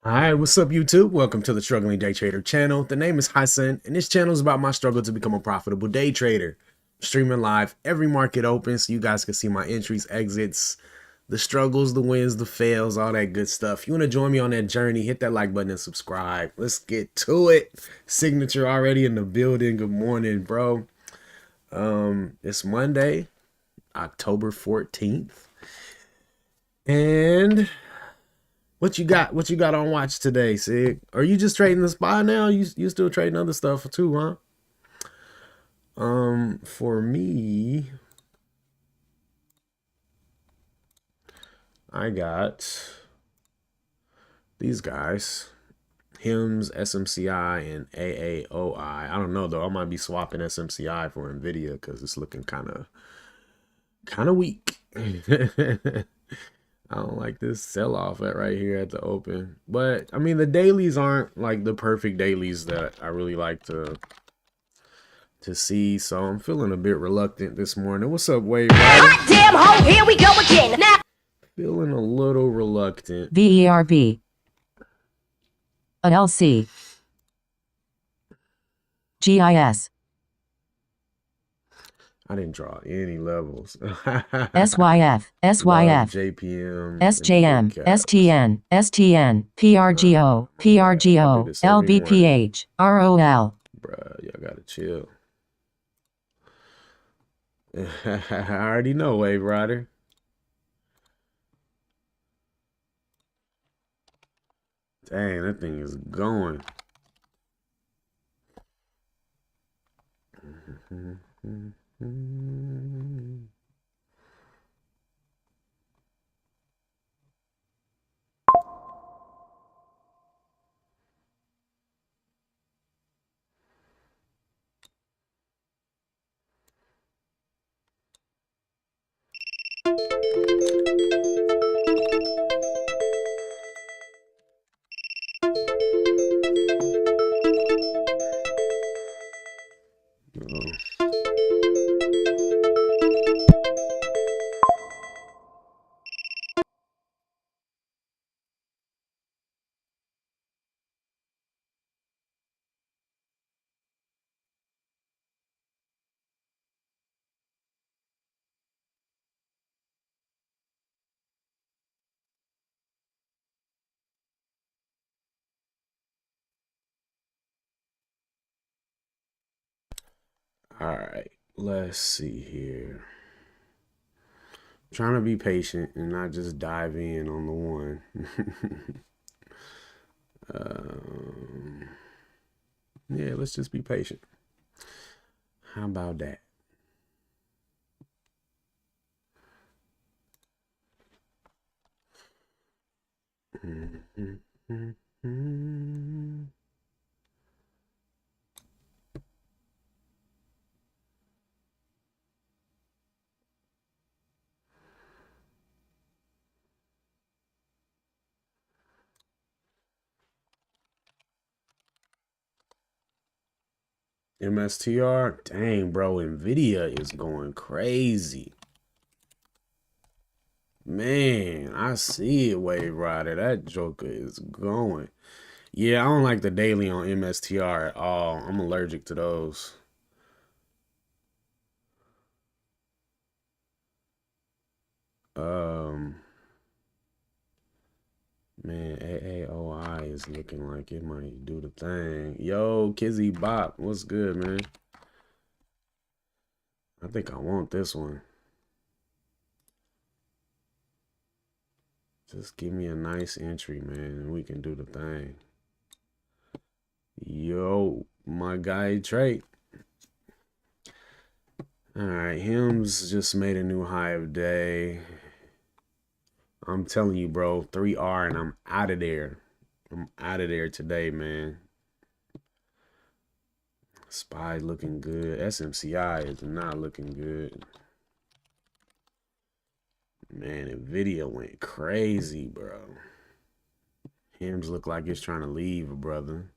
Hi, what's up, YouTube? Welcome to the Struggling Day Trader channel. The name is Hassan, and this channel is about my struggle to become a profitable day trader. I'm streaming live every market open so you guys can see my entries, exits, the struggles, the wins, the fails, all that good stuff. If you want to join me on that journey, hit that like button and subscribe. Let's get to it. Signature already in the building. Good morning, bro. It's Monday, October 14th. And what you got? What you got on watch today, Sig? Are you just trading the spy now? You still trading other stuff too, huh? For me, I got these guys. HIMS, SMCI, and AAOI. I don't know though. I might be swapping SMCI for Nvidia because it's looking kind of weak. I don't like this sell off at right here at the open. But I mean the dailies aren't like the perfect dailies that I really like to see, so I'm feeling a bit reluctant this morning. What's up, Wade? Hot damn ho, here we go again. Now feeling a little reluctant. VERB LC GIS I didn't draw any levels. SYF Love SYF JPM, SJM STN STN PRGO PRGO LBPH ROL. Bruh, y'all gotta chill. I already know, Wave Rider. Dang, that thing is going. All right, let's see here. I'm trying to be patient and not just dive in on the one. Yeah, let's just be patient. How about that? MSTR, dang, bro, Nvidia is going crazy. Man, I see it, Wave Rider. That joker is going. Yeah, I don't like the daily on MSTR at all. I'm allergic to those. Um, Man, AAOI is looking like it might do the thing. Yo, Kizzy Bop, what's good, man? I think I want this one. Just give me a nice entry, man, and we can do the thing. Yo, my guy Trey. All right, Hims just made a new high of day. I'm telling you, bro, 3R, and I'm out of there. I'm out of there today, man. SPY looking good. SMCI is not looking good. Man, Nvidia went crazy, bro. Hims look like it's trying to leave, brother.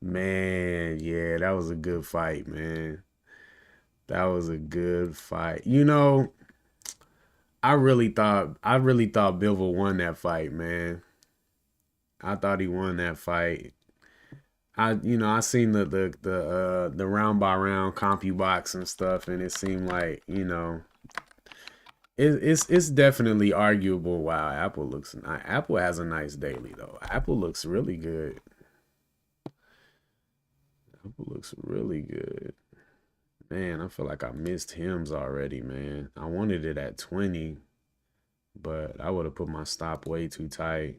Man, yeah, that was a good fight, man. That was a good fight. You know, I really thought Bivol won that fight, man. I thought he won that fight. I seen the round by round CompuBox and stuff, and it seemed like, it's definitely arguable. Wow, Apple has a nice daily though. Apple looks really good. Apple looks really good. Man, I feel like I missed Hims already, man. I wanted it at 20, but I would have put my stop way too tight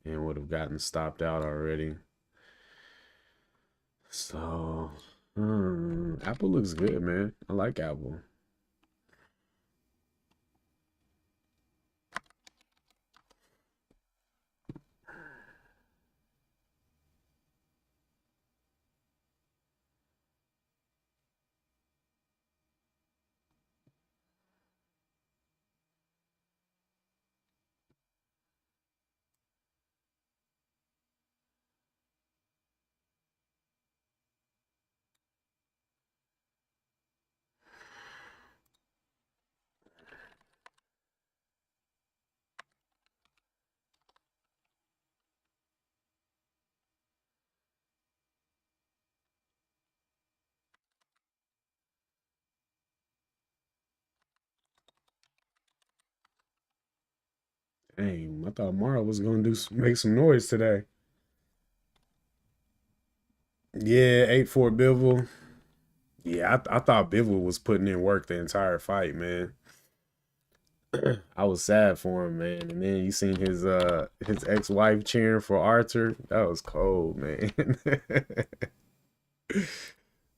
and would have gotten stopped out already. So, Apple looks good, man. I like Apple. Dang, I thought Mara was gonna make some noise today. Yeah, 8-4 Bivol. Yeah, I thought Bivol was putting in work the entire fight, man. I was sad for him, man. And then you seen his ex-wife cheering for Arthur. That was cold, man.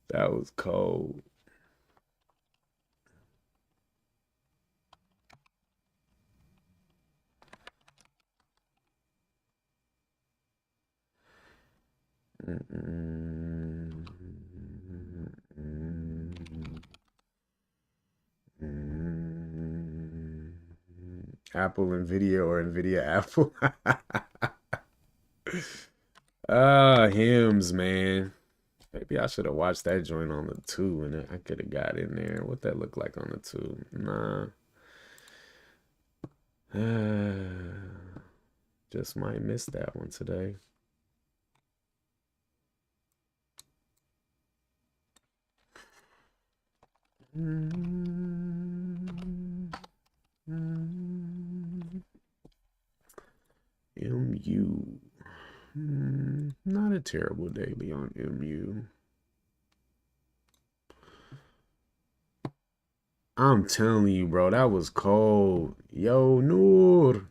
That was cold. Mm, mm, mm. Apple Nvidia or Nvidia Apple. Hymns, man. Maybe I should have watched that joint on the two and I could have got in there. What that look like on the two? Nah. Just might miss that one today. MU. Not a terrible daily on MU. I'm telling you, bro, that was cold. Yo, Noor.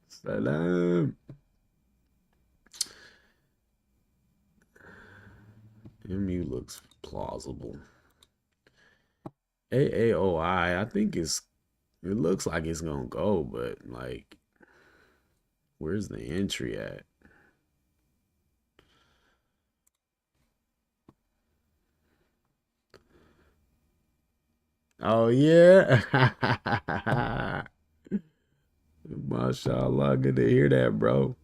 Salam. MU looks plausible. AAOI, I think it looks like it's gonna go, but like, where's the entry at? Oh yeah. Mashallah, good to hear that, bro.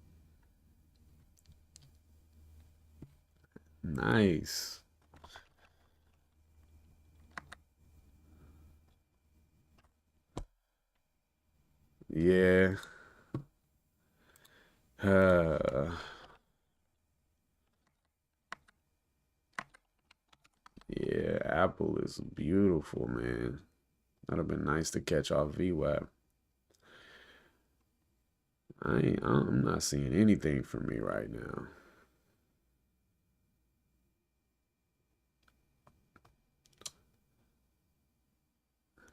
Nice. Yeah. Uh, yeah, Apple is beautiful, man. That'd have been nice to catch off VWAP. I'm not seeing anything for me right now.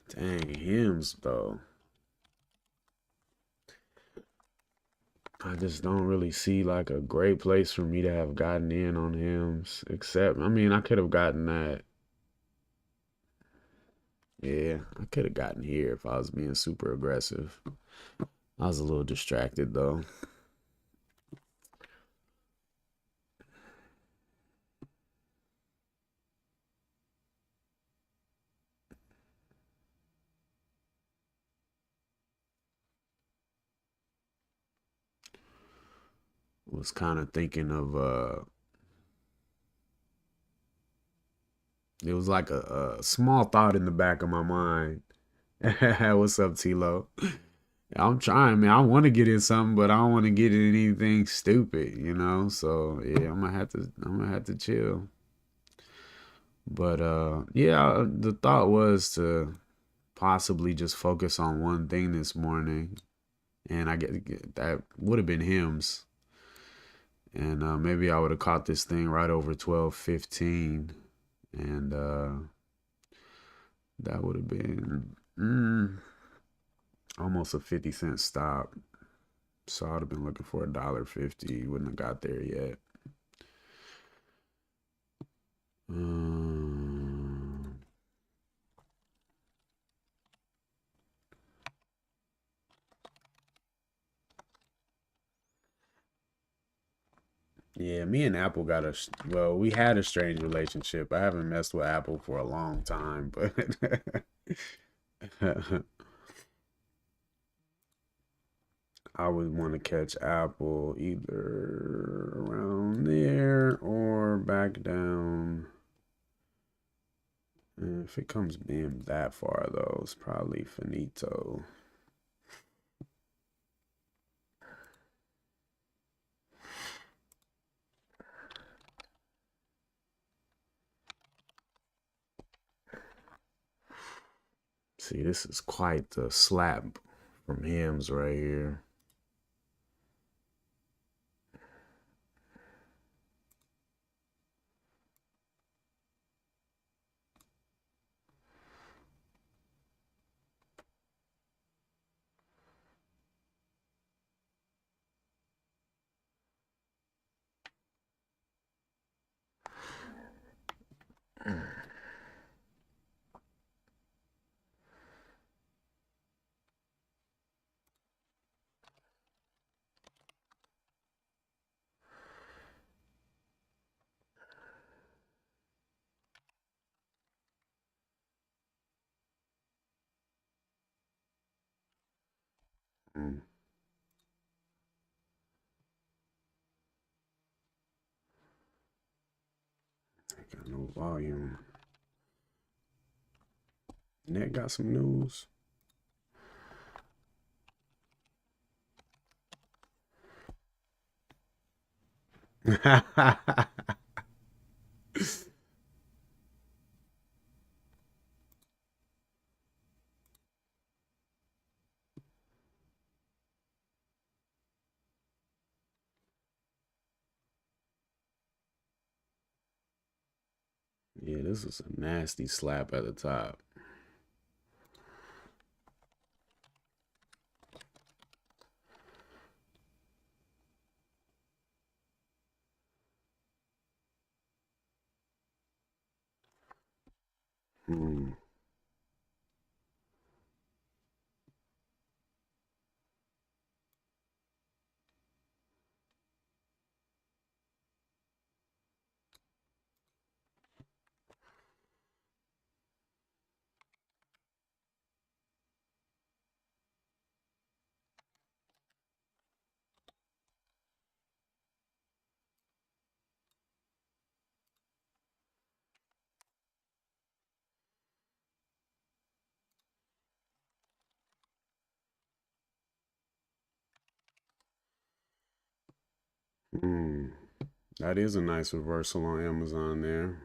Dang, hymns though. I just don't really see like a great place for me to have gotten in on hymns. Except, I mean, I could have gotten that. Yeah, I could have gotten here if I was being super aggressive. I was a little distracted though. Was kind of thinking of It was like a small thought in the back of my mind. What's up, T-Lo? I'm trying, man. I want to get in something, but I don't want to get in anything stupid, you know. So yeah, I'm gonna have to chill. But yeah, the thought was to possibly just focus on one thing this morning, and I get that would have been hymns, and maybe I would have caught this thing right over 12:15, and that would have been almost a 50 cent stop. So I'd have been looking for $1.50. Wouldn't have got there yet. Um, yeah, me and Apple got we had a strange relationship. I haven't messed with Apple for a long time, but I would want to catch Apple either around there or back down. If it comes in that far, though, it's probably finito. See, this is quite the slap from hymns right here. Mm, I got no volume. Net got some news. Yeah, this is a nasty slap at the top. Hmm. Hmm. That is a nice reversal on Amazon there.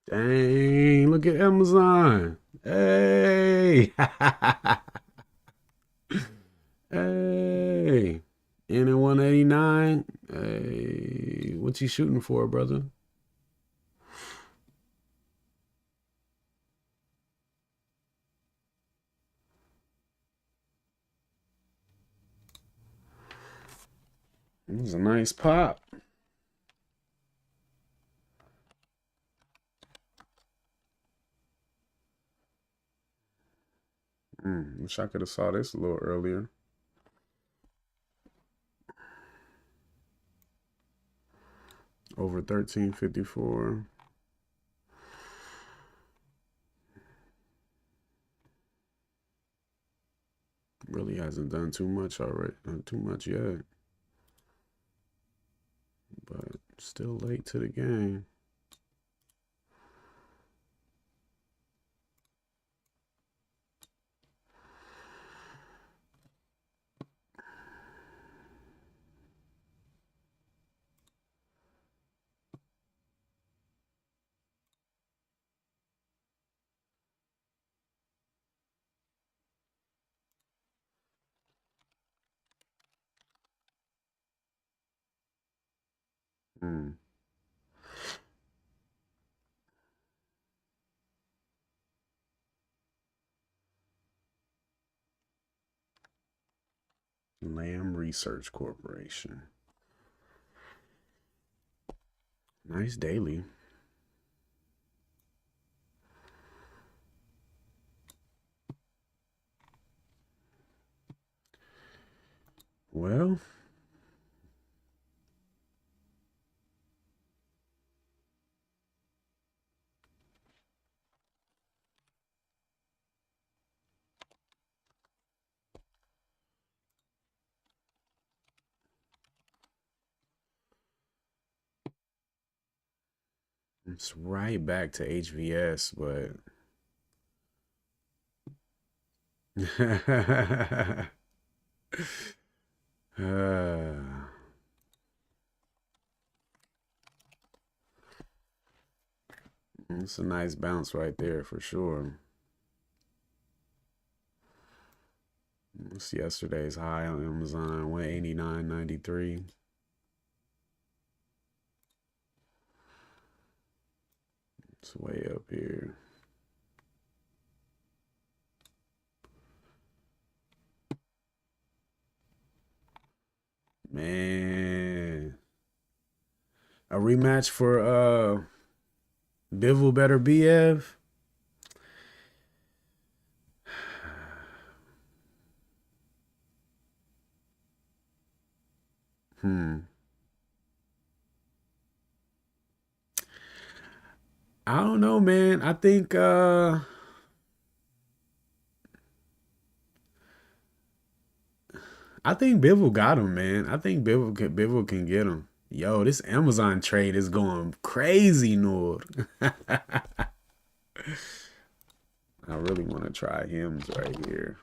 Dang, look at Amazon. Hey. Hey. In at 189. Hey, what you shooting for, brother? It was a nice pop. Wish I could have saw this a little earlier. Over 1354. Really hasn't done too much already, too much yet. But still late to the game. Hmm. Lamb Research Corporation. Nice daily. Well, it's right back to HVS, but it's a nice bounce right there for sure. It's yesterday's high on Amazon, 189.93. It's way up here. Man. A rematch for Bivol better BF. I don't know, man. I think Bivol got him, man. I think Bivol can get him. Yo, this Amazon trade is going crazy, Nord. I really want to try hymns right here.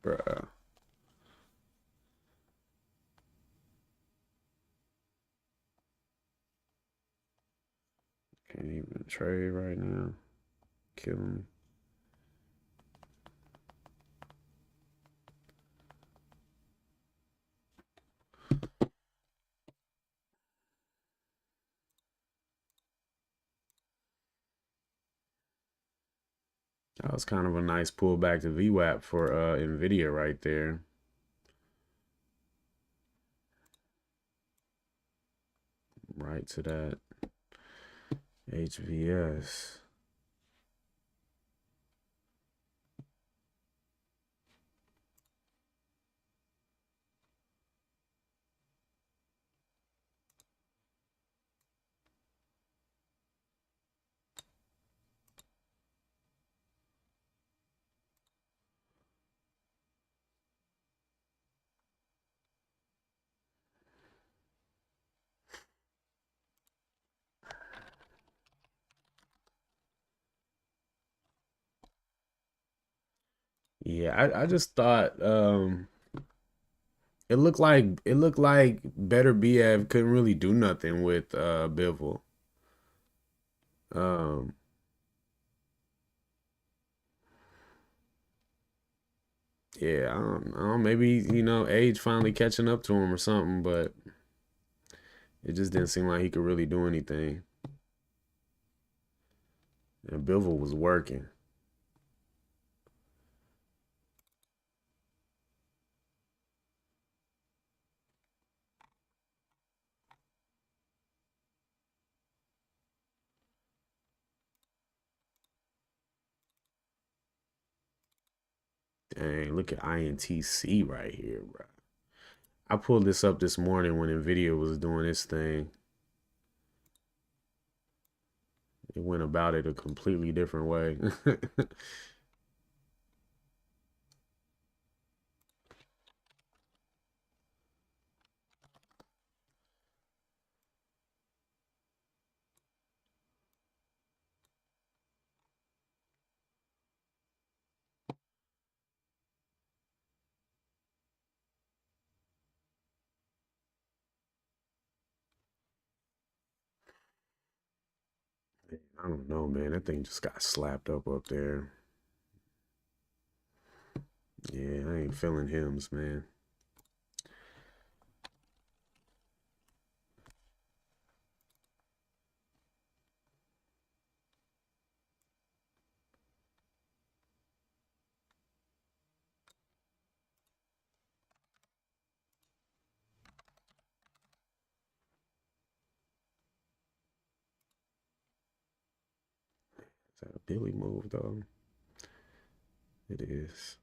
Bruh. Can't even trade right now. Killing me. That was kind of a nice pullback to VWAP for Nvidia right there. Right to that HVS. Yeah, I just thought it looked like Better BF couldn't really do nothing with Bivol. Um yeah, I don't maybe, age finally catching up to him or something, but it just didn't seem like he could really do anything. And Bivol was working. Dang, look at INTC right here, bro. I pulled this up this morning when Nvidia was doing this thing. It went about it a completely different way. I don't know, man. That thing just got slapped up there. Yeah, I ain't feeling hymns, man. Is that a Billy move, though? It is.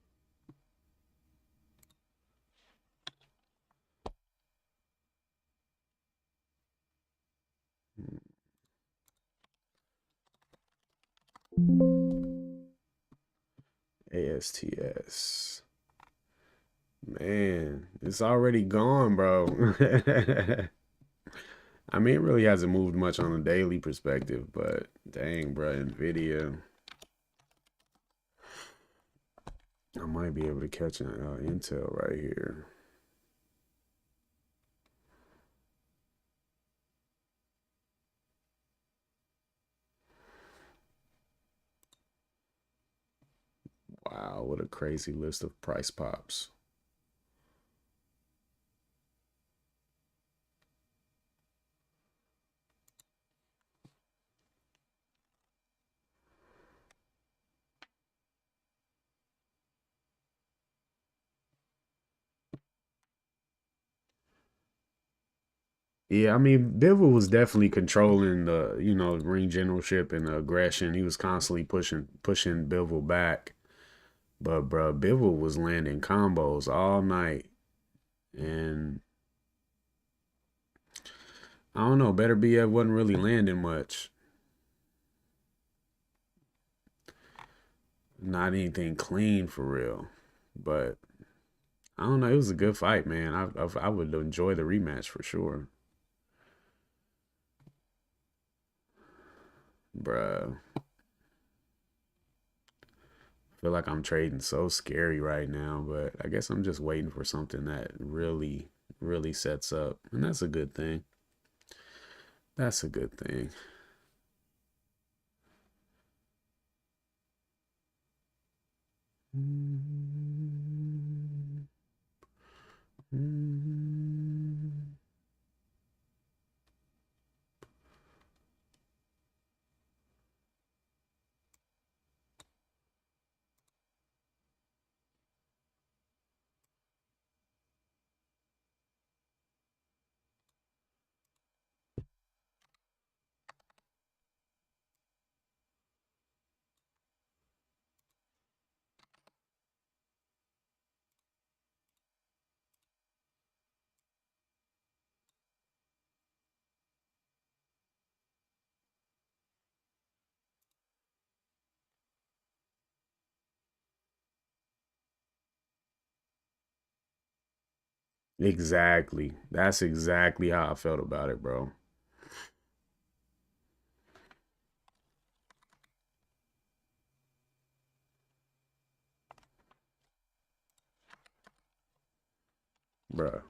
ASTS. Man, it's already gone, bro. I mean, it really hasn't moved much on a daily perspective, but dang, bro, Nvidia. I might be able to catch an Intel right here. Wow, what a crazy list of price pops. Yeah, I mean, Bivol was definitely controlling the, ring generalship and the aggression. He was constantly pushing Bivol back. But bro, Bivol was landing combos all night. And I don't know, Better BF wasn't really landing much. Not anything clean for real. But I don't know, it was a good fight, man. I would enjoy the rematch for sure. Bruh. Feel like I'm trading so scary right now, but I guess I'm just waiting for something that really, really sets up. And that's a good thing. That's a good thing. Exactly. That's exactly how I felt about it, bro. Bruh.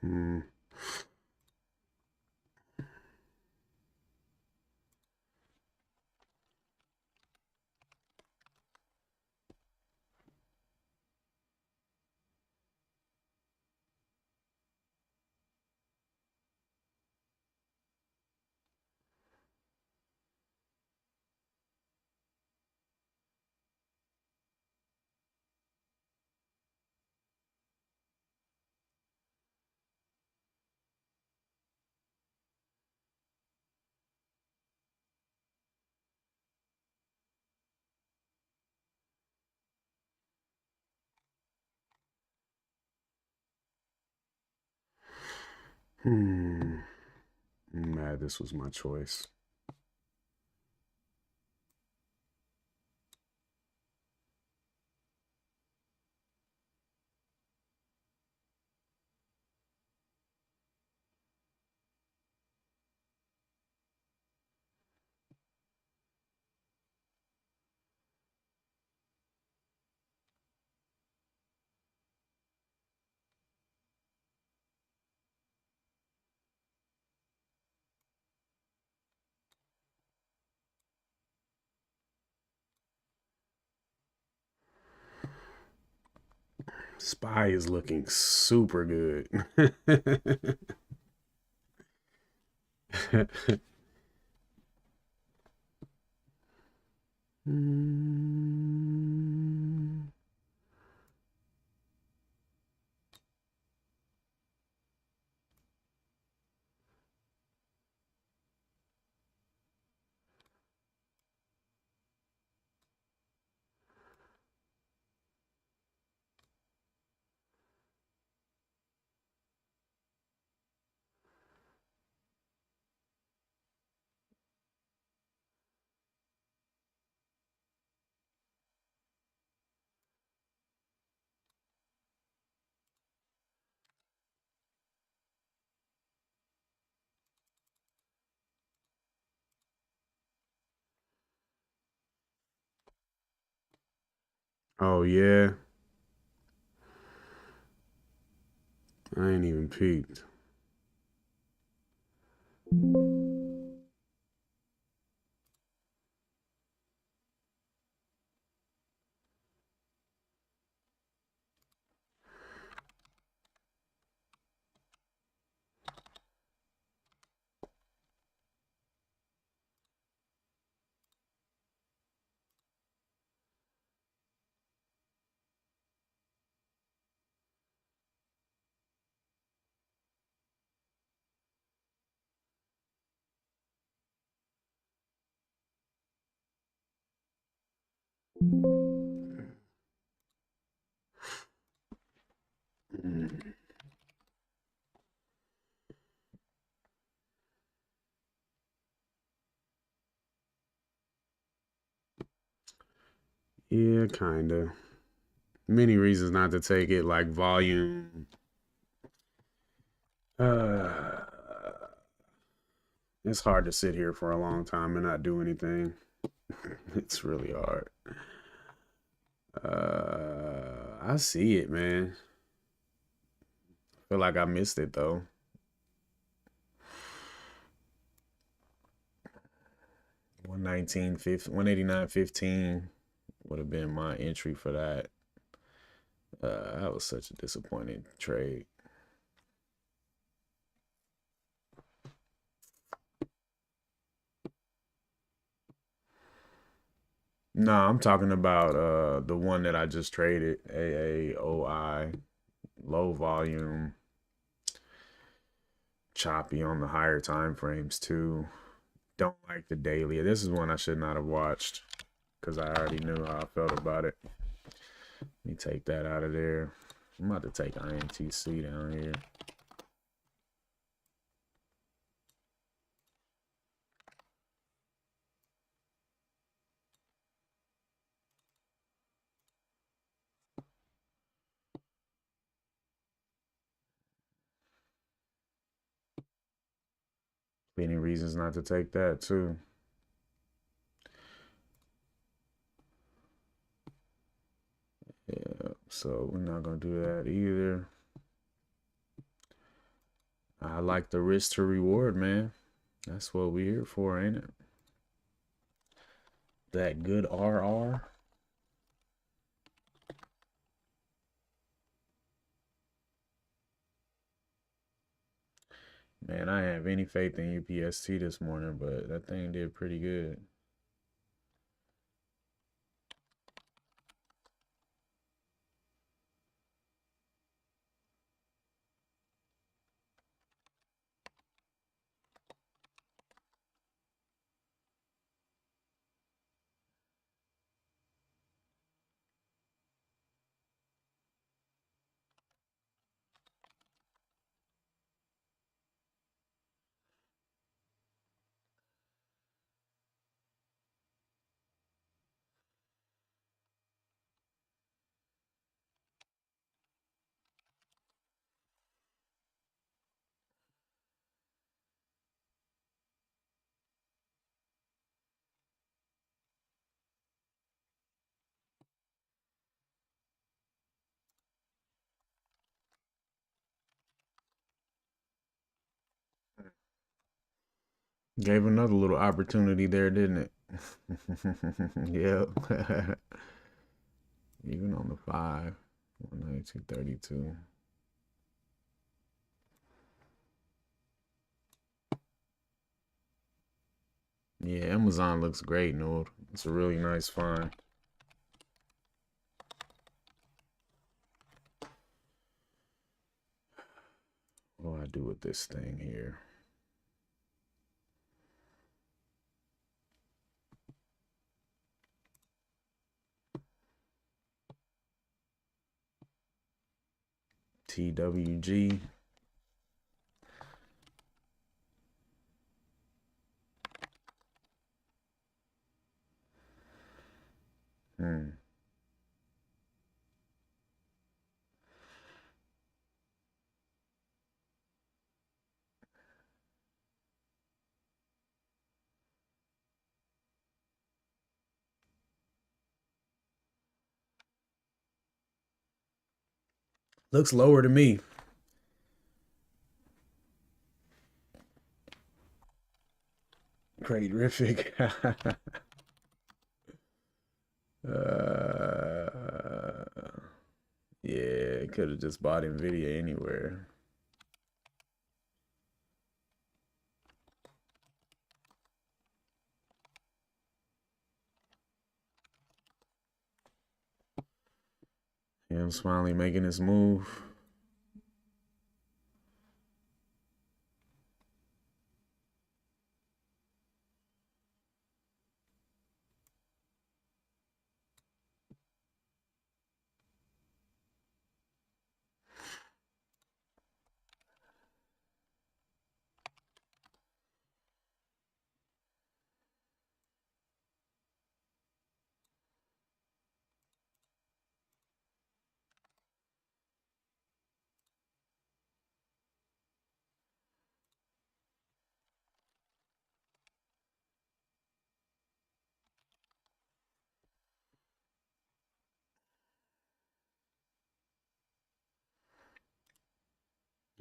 Mm. I'm mad this was my choice. Spy is looking super good. Oh yeah, I ain't even peeked. Yeah, kinda. Many reasons not to take it, like volume. Uh, it's hard to sit here for a long time and not do anything. It's really hard. I see it, man. Feel like I missed it though. 189.15 would have been my entry for that. That was such a disappointing trade. No, I'm talking about the one that I just traded, AAOI, low volume, choppy on the higher time frames too. Don't like the daily. This is one I should not have watched because I already knew how I felt about it. Let me take that out of there. I'm about to take INTC down here. Any reasons not to take that too. Yeah, so we're not gonna do that either. I like the risk to reward, man. That's what we're here for, ain't it? That good RR. Man, I have any faith in UPST this morning, but that thing did pretty good. Gave another little opportunity there, didn't it? Yep. Even on the 5. 192.32. Yeah, Amazon looks great, Nord. It's a really nice find. What do I do with this thing here? TWG. Looks lower to me. Great-rific. Yeah, could have just bought Nvidia anywhere. Him finally making his move.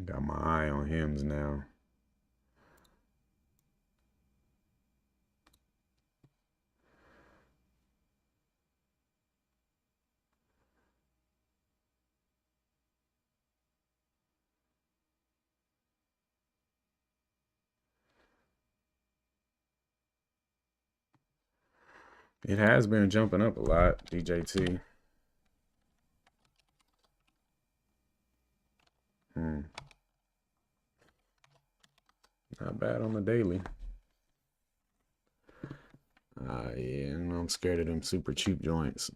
Got my eye on hims now. It has been jumping up a lot, DJT. Not bad on the daily. Yeah, I'm scared of them super cheap joints.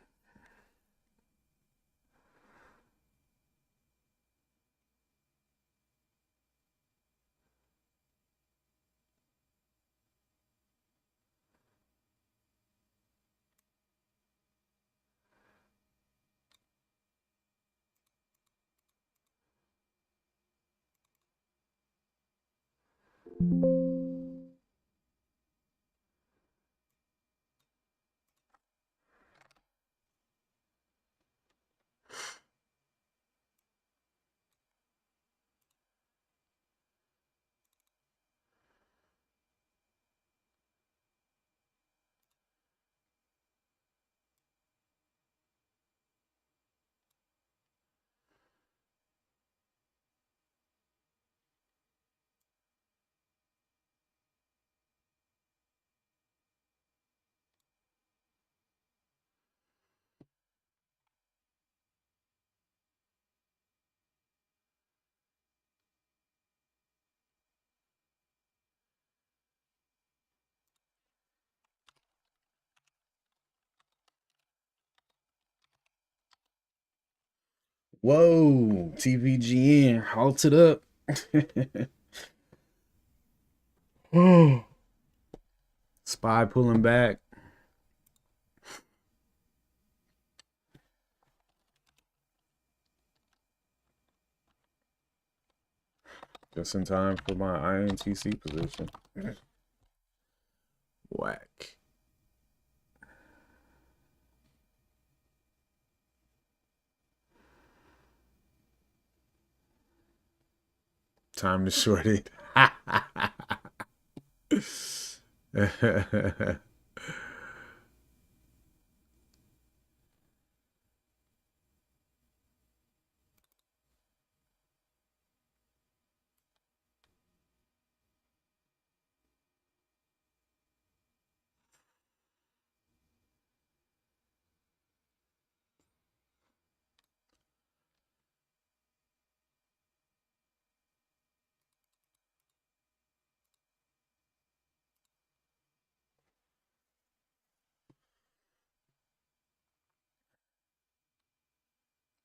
Whoa, TVGN halted up. Spy pulling back. Just in time for my INTC position. Whack. Time to short it.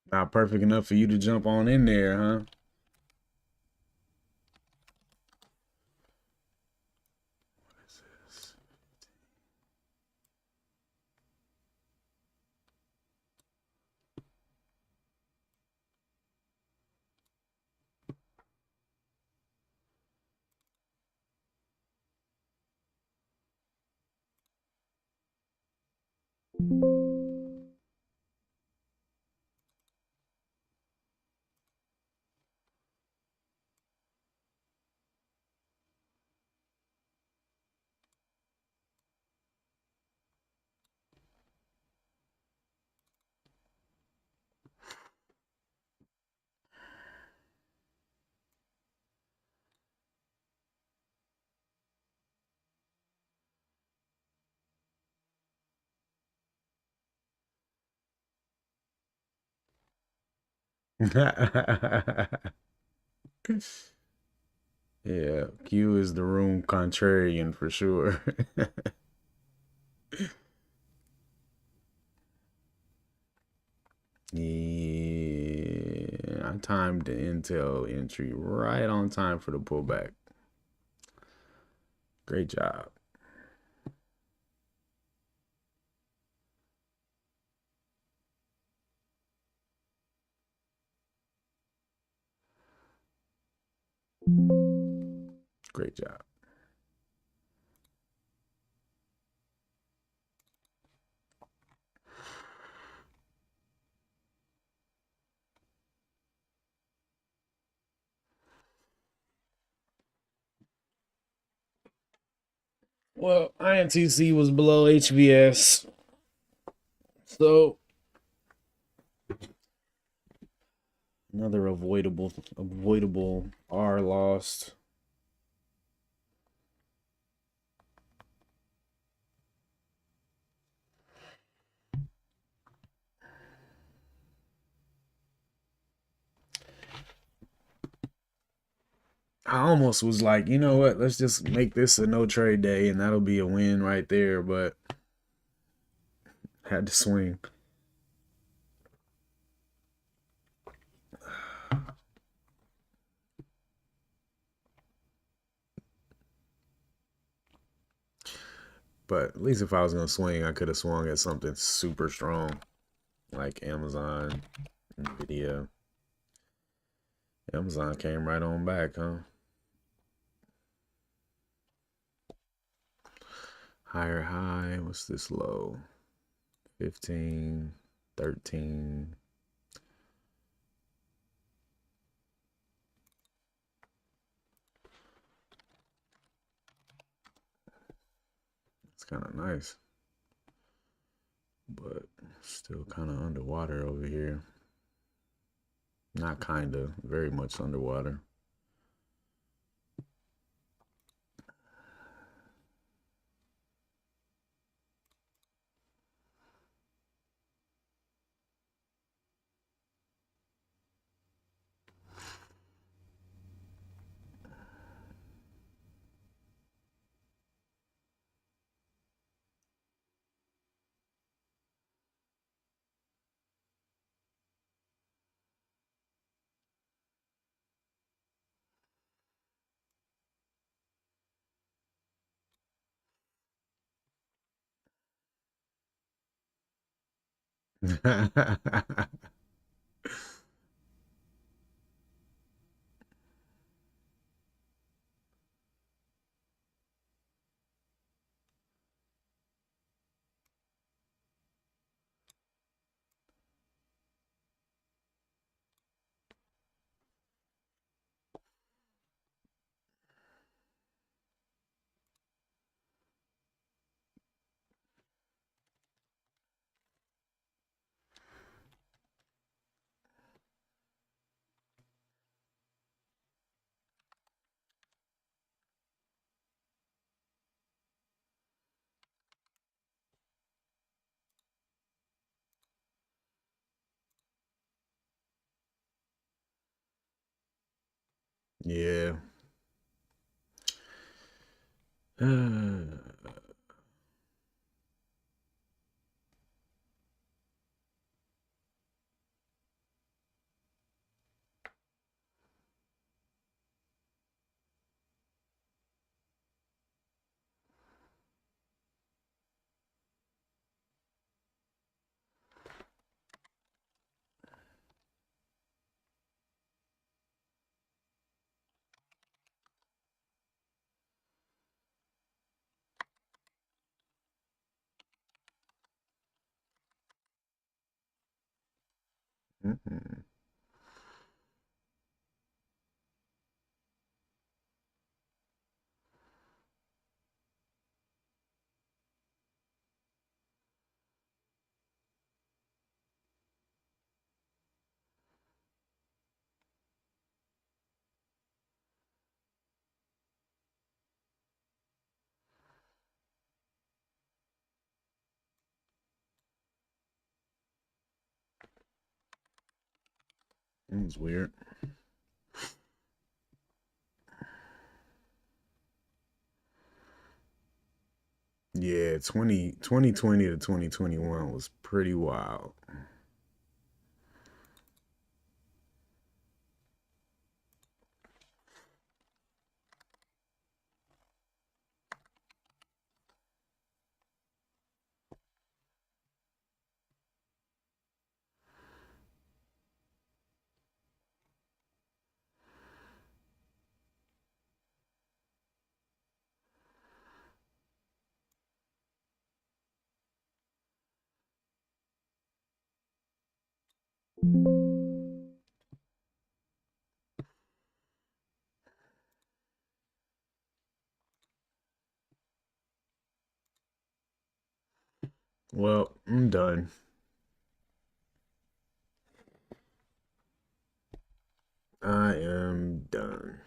Not perfect enough for you to jump on in there, huh? What is this? Yeah, Q is the room contrarian for sure. Yeah, I timed the Intel entry right on time for the pullback. Great job. Great job. Well, INTC was below HVS, so another avoidable R lost. I almost was like, you know what? Let's just make this a no trade day, and that'll be a win right there. But had to swing. But at least if I was gonna swing, I could have swung at something super strong, like Amazon, Nvidia. Amazon came right on back, huh? Higher high. What's this low? 15, 13. It's kind of nice, but still kind of underwater over here. Not kind of, very much underwater. Yeah. Mhm. That was weird. Yeah, 2020 to 2021 was pretty wild. Well, I'm done. I am done.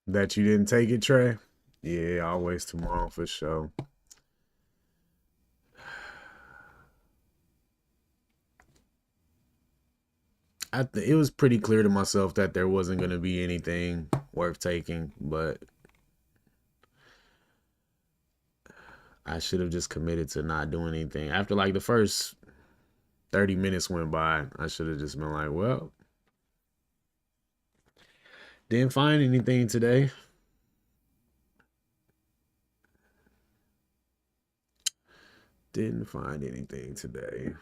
That you didn't take it, Trey? Yeah, I'll wait tomorrow for sure. It was pretty clear to myself that there wasn't going to be anything worth taking, but I should have just committed to not doing anything. After like the first 30 minutes went by, I should have just been like, well, didn't find anything today. Didn't find anything today.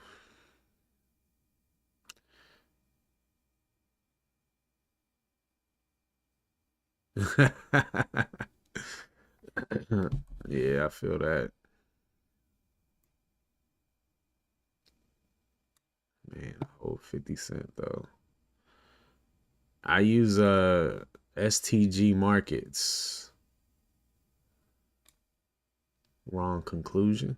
Yeah, I feel that. Man, whole 50 cent though. I use STG markets. Wrong conclusion.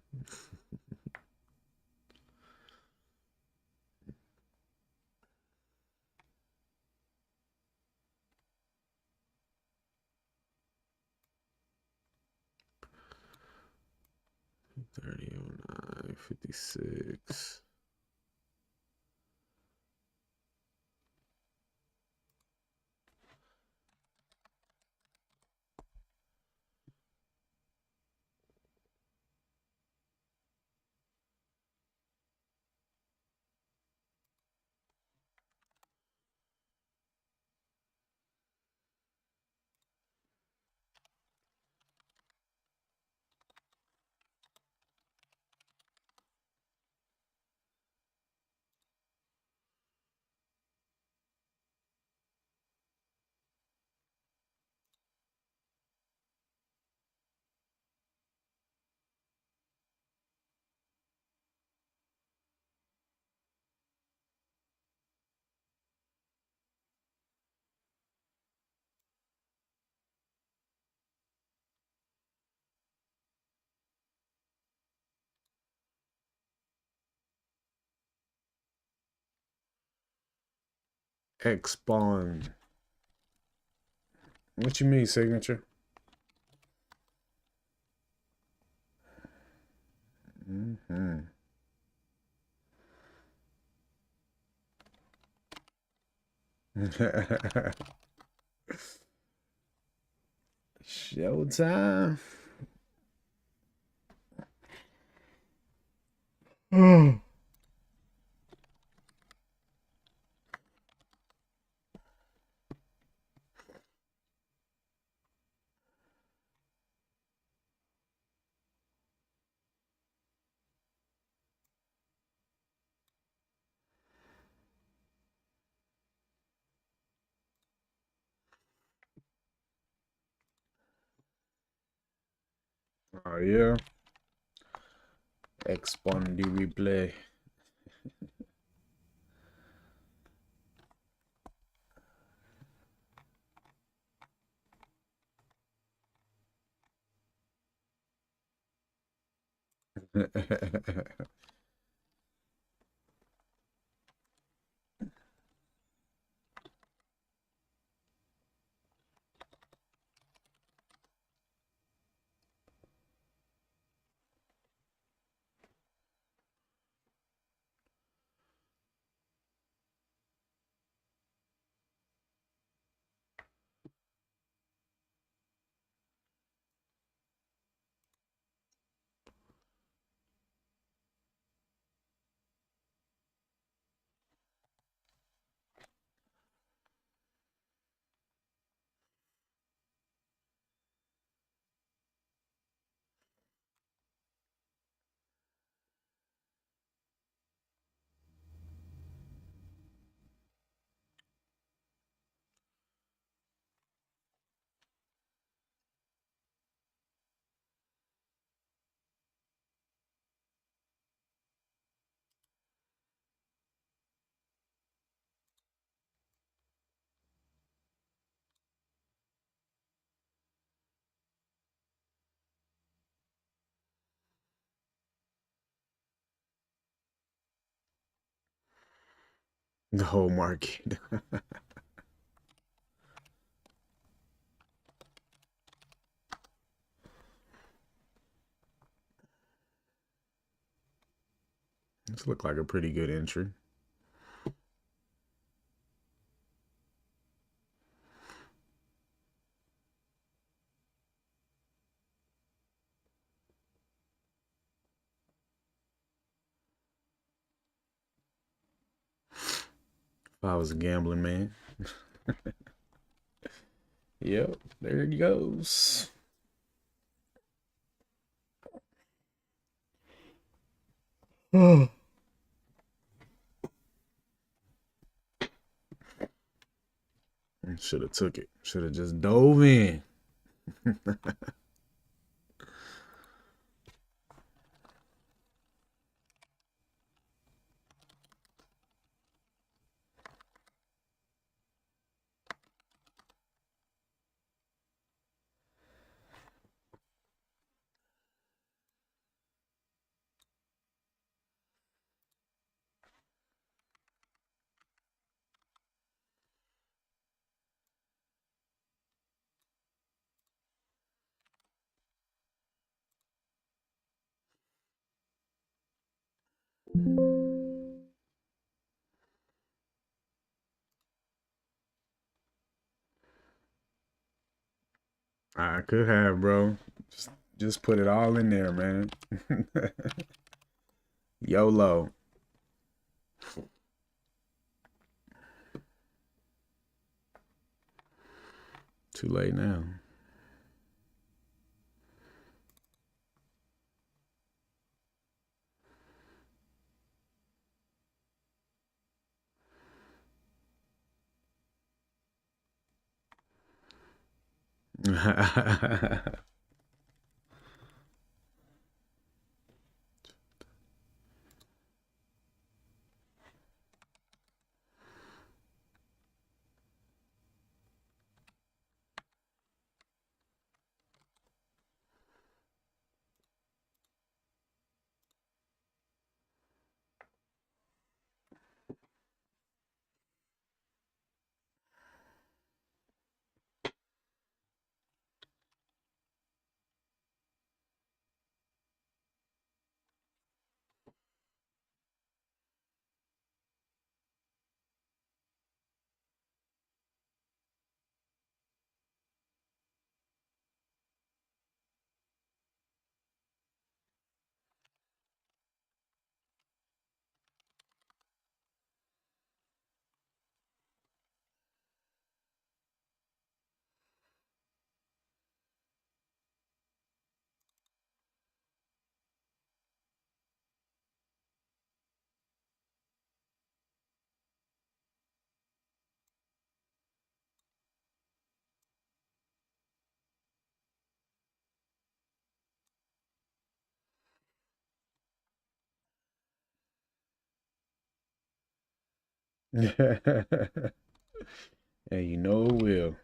Thirty oh 09, 56. X spawn. What you mean, signature? Mm-hmm. Showtime. Oh yeah. Expand the replay. The whole market. This looked like a pretty good entry. If I was a gambling man. Yep, there he goes. Should have took it. Should have just dove in. I could have, bro. Just put it all in there, man. YOLO. Too late now. And you know it will.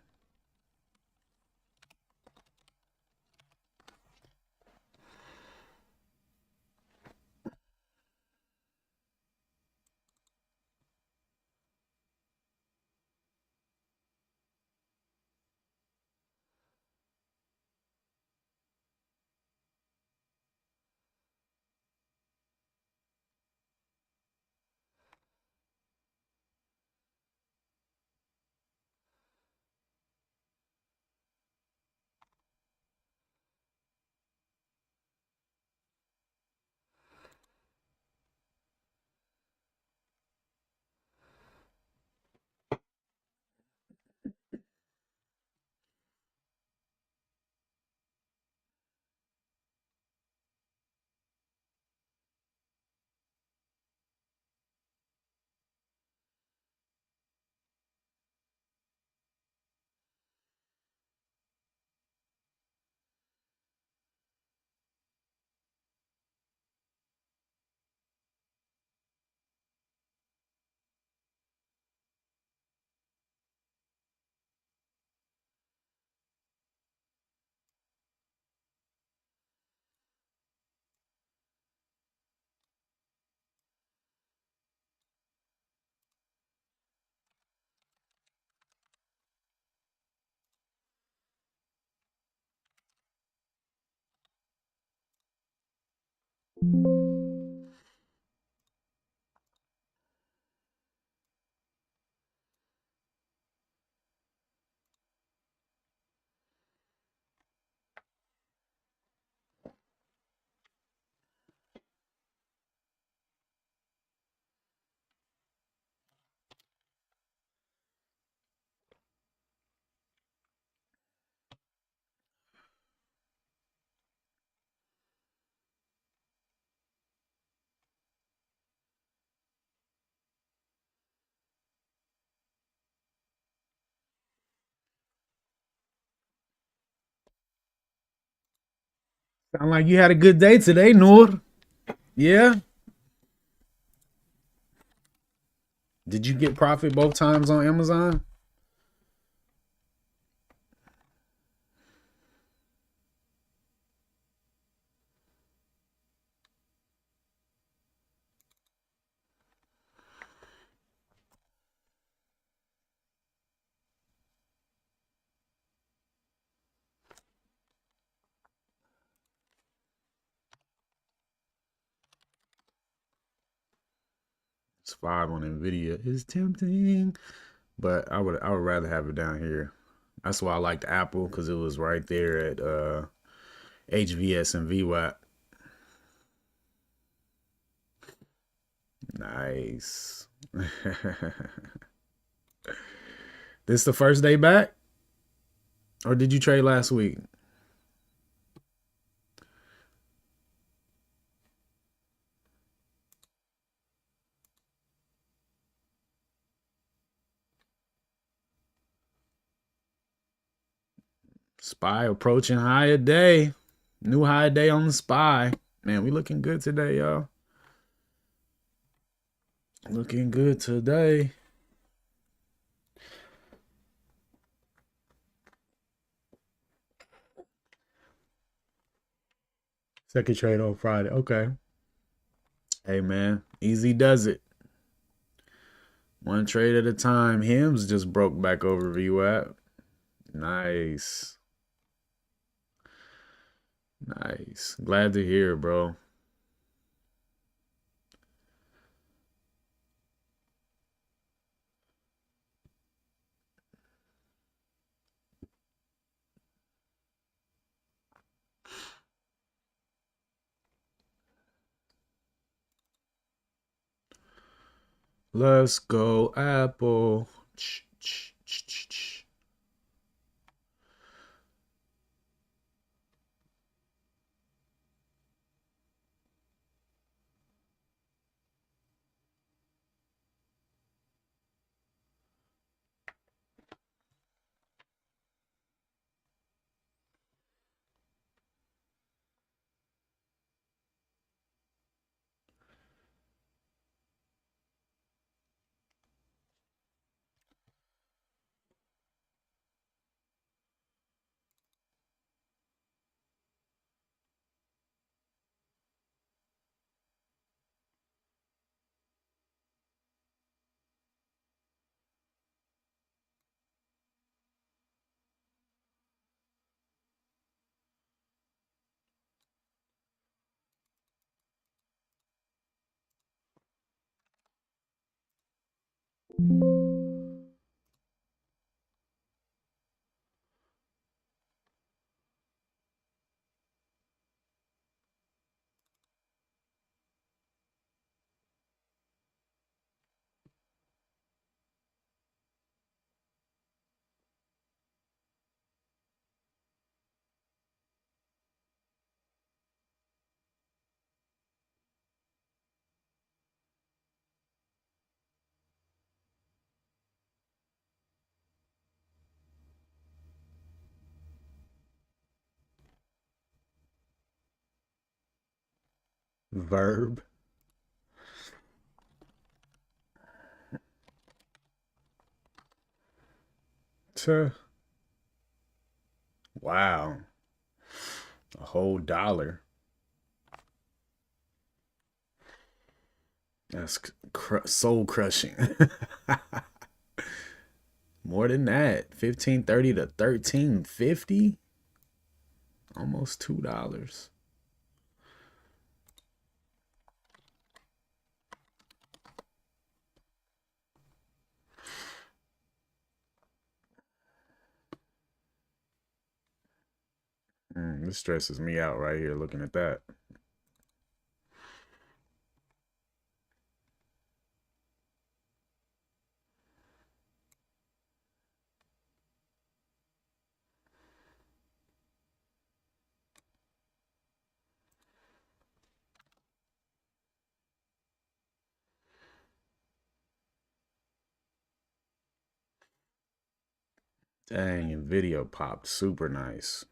Sound like you had a good day today, Noor. Yeah. Did you get profit both times on Amazon? It's 5 on Nvidia. It's tempting, but I would rather have it down here. That's why I liked Apple because it was right there at HVS and VWAP. Nice. This the first day back, or did you trade last week? SPY approaching higher day. New high day on the SPY. Man, we looking good today, y'all. Looking good today. Second trade on Friday. Okay. Hey, man. Easy does it. One trade at a time. Hims just broke back over VWAP. Nice. Nice. Glad to hear, bro. Let's go, Apple. Verb. Tuh. Wow. A whole dollar. That's soul crushing. More than that. 15.30 to 13.50. Almost $2. This stresses me out right here looking at that. Dang, video popped super nice.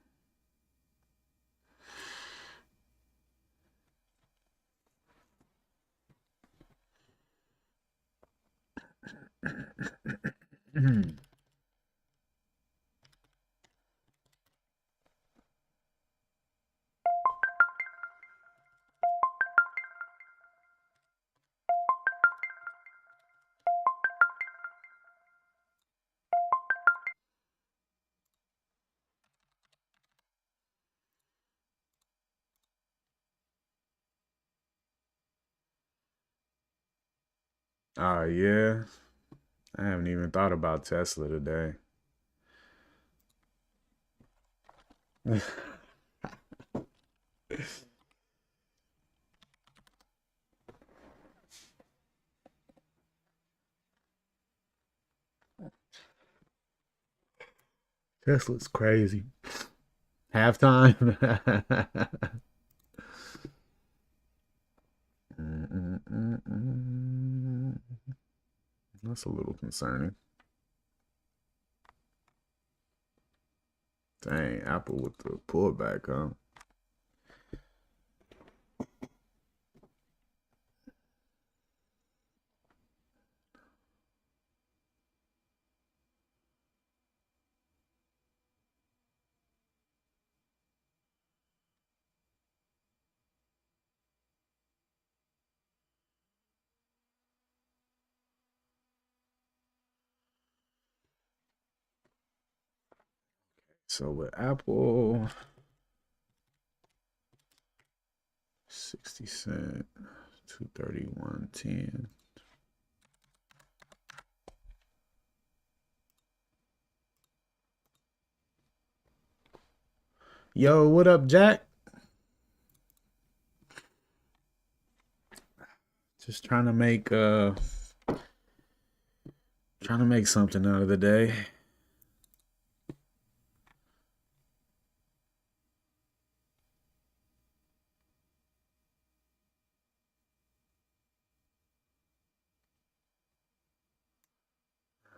Oh, yeah. I haven't even thought about Tesla today. Tesla's crazy. Halftime. That's a little concerning. Dang, Apple with the pullback, huh? So with Apple, 60 cent, 231.10. Yo, what up, Jack? Just trying to make something out of the day.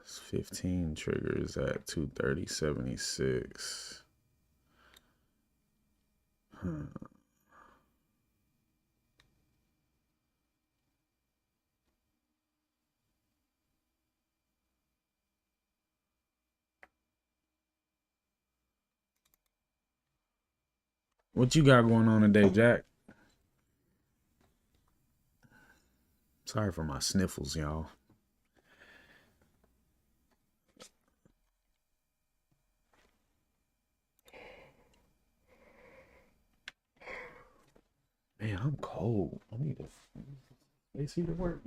It's 15 triggers at 230.76. Huh. What you got going on today, Jack? Sorry for my sniffles, y'all. Man, I'm cold. I need a AC to work.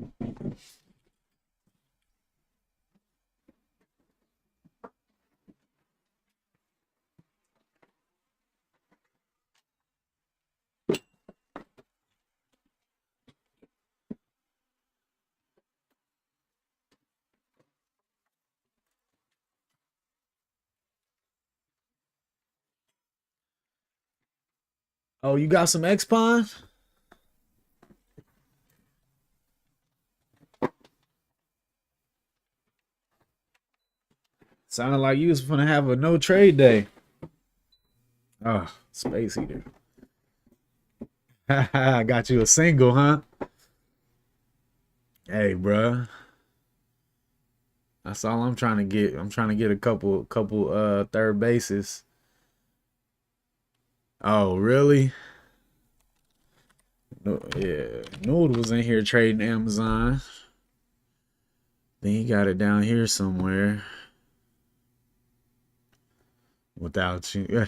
Oh, you got some X-Pon? Sounded like you was gonna have a no trade day. Oh, Space Eater. I got you a single, huh? Hey, bruh. That's all I'm trying to get. I'm trying to get a couple third bases. Oh, really? No, yeah. Nude was in here trading Amazon. Then he got it down here somewhere. Without you.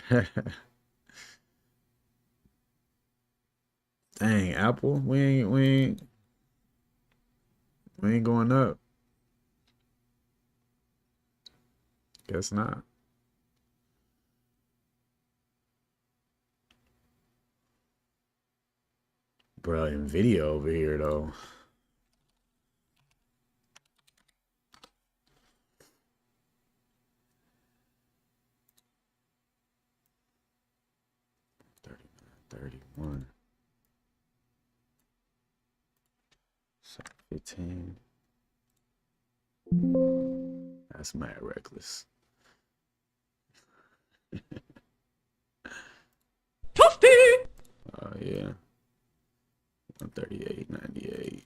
Dang, Apple. We ain't going up. Guess not. Bro, Nvidia over here though. $39.31. So 15. That's mad reckless. Oh yeah. 138.98.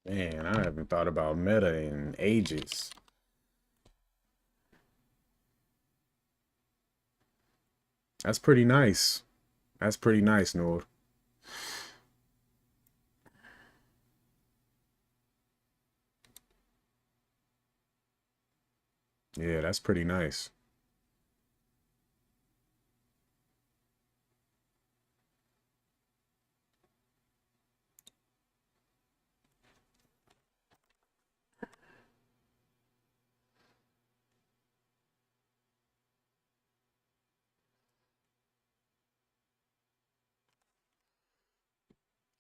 Man, I haven't thought about meta in ages. That's pretty nice. That's pretty nice, Nord. Yeah, that's pretty nice.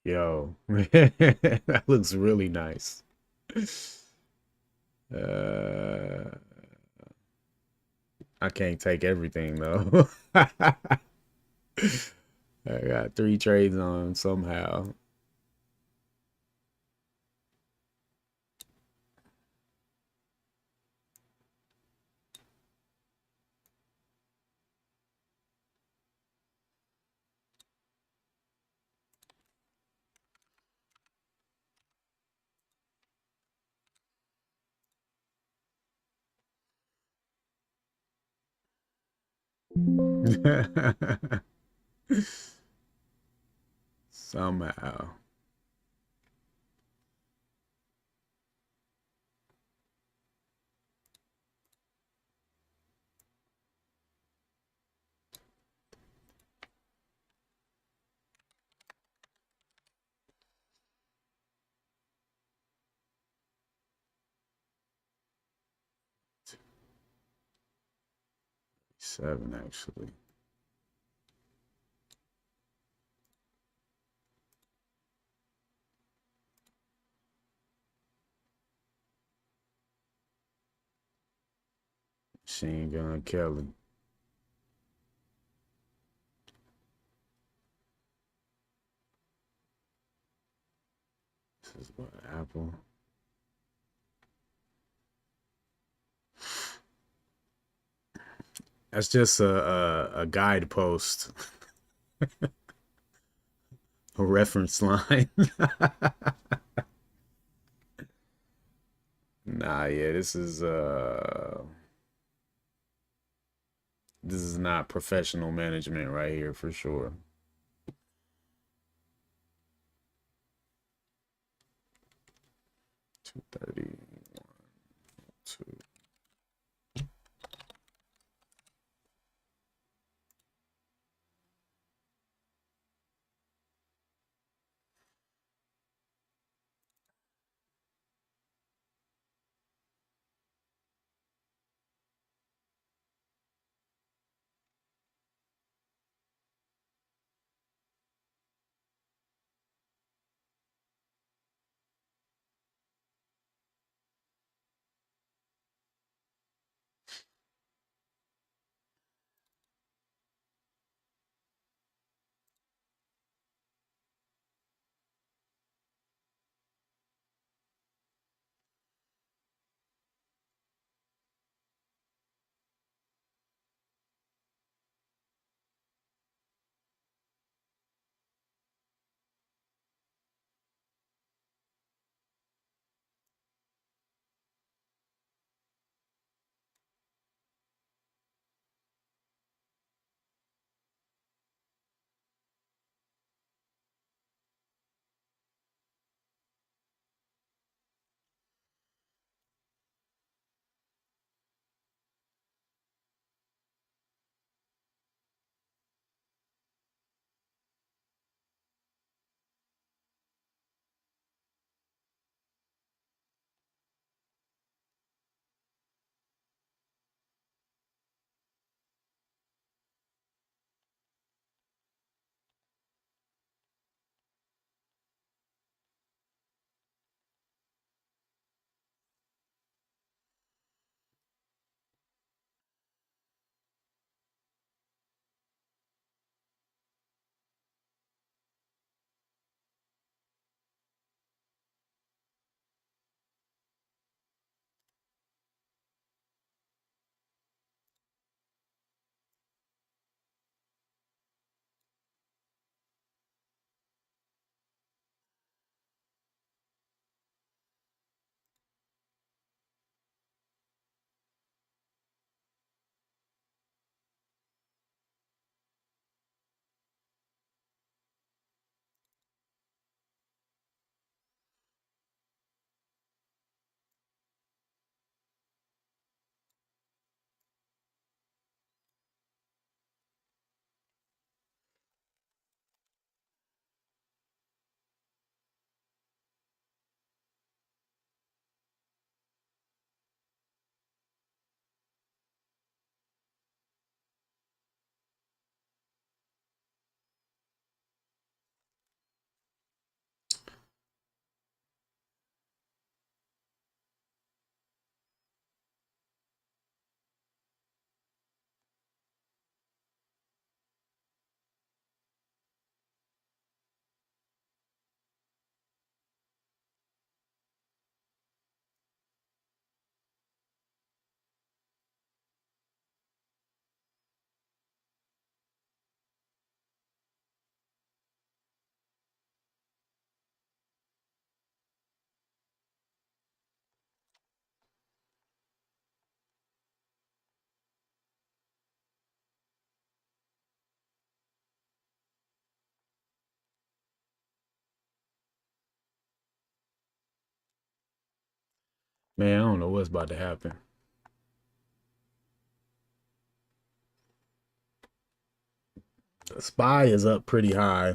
Yo, that looks really nice. Uh, I can't take everything though. I got 3 trades on somehow. Somehow. Seven actually. Machine Gun Kelly. This is what, Apple. That's just a guidepost, a reference line. Nah, yeah, this is not professional management right here for sure. $230, two. Man, I don't know what's about to happen. The SPY is up pretty high.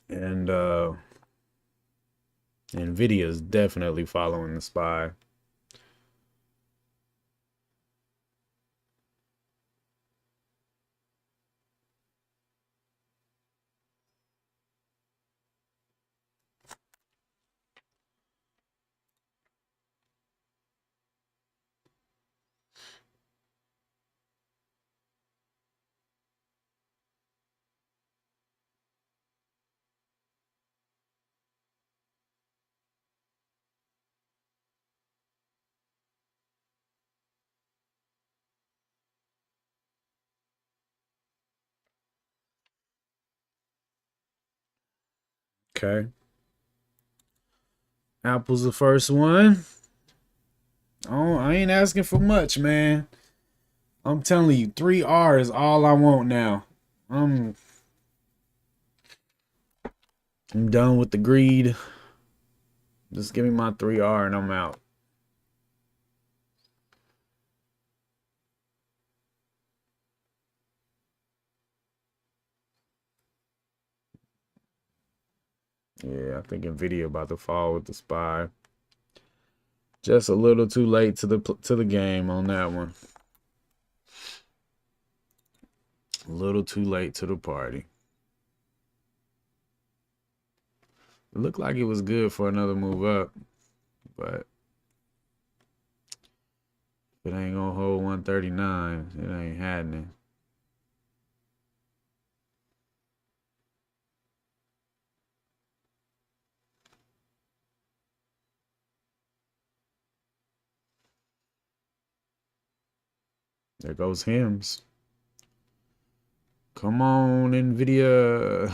And Nvidia is definitely following the SPY. Okay. Apple's the first one. Oh, I ain't asking for much, man. I'm telling you, 3R is all I want now. I'm done with the greed. Just give me my 3R and I'm out. Yeah, I think Nvidia about to fall with the SPY. Just a little too late to the game on that one. A little too late to the party. It looked like it was good for another move up, but if it ain't gonna hold 139, it ain't happening. There goes Hims. Come on, Nvidia.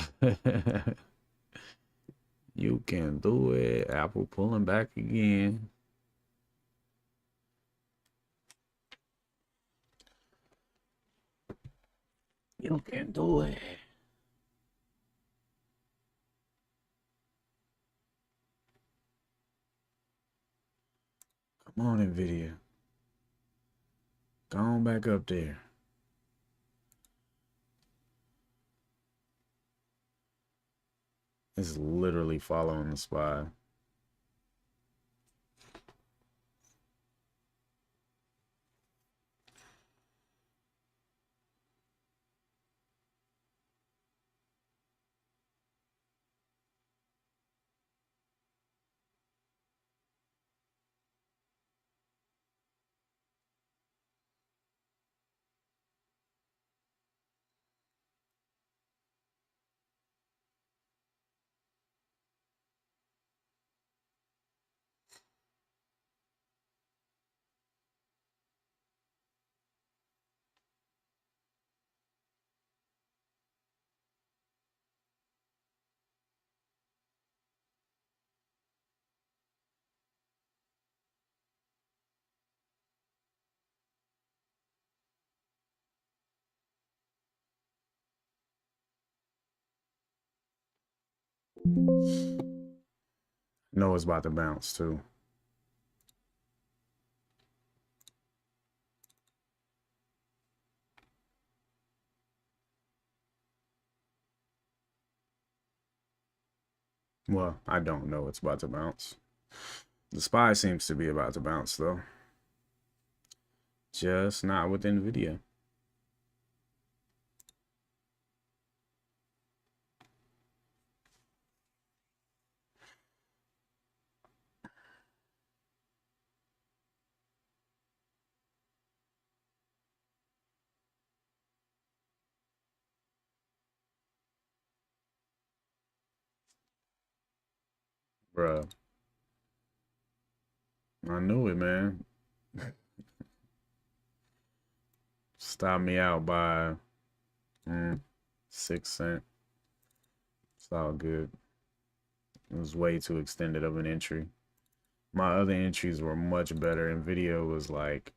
You can do it. Apple pulling back again. You can do it. Come on, Nvidia. Go on back up there. It's literally following the SPY. No, it's about to bounce too. Well, I don't know it's about to bounce. The SPY seems to be about to bounce though. Just not with Nvidia. Bruh. I knew it, man. Stop me out by 6 cents. It's all good. It was way too extended of an entry. My other entries were much better. Nvidia was like,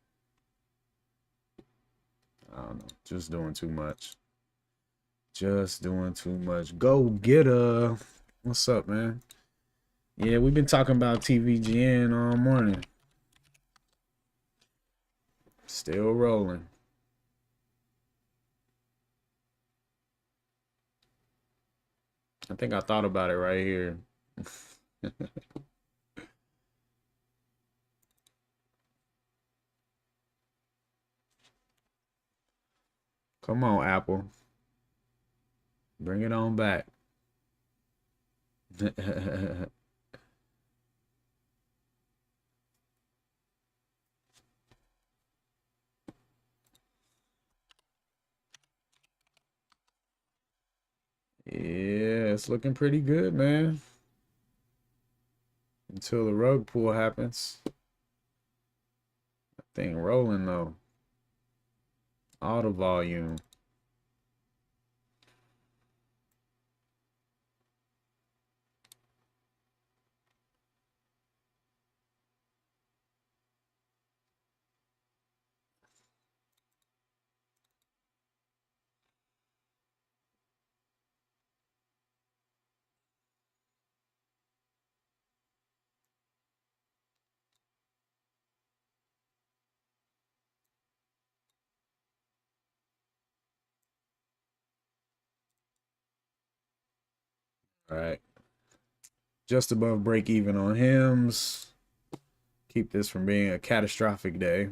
I don't know, just doing too much. Just doing too much. Go get her. What's up, man? Yeah, we've been talking about TVGN all morning. Still rolling. I think I thought about it right here. Come on, Apple. Bring it on back. Yeah, it's looking pretty good, man. Until the rug pull happens. That thing rolling though. All the volume. All right. Just above break even on HIMS. Keep this from being a catastrophic day.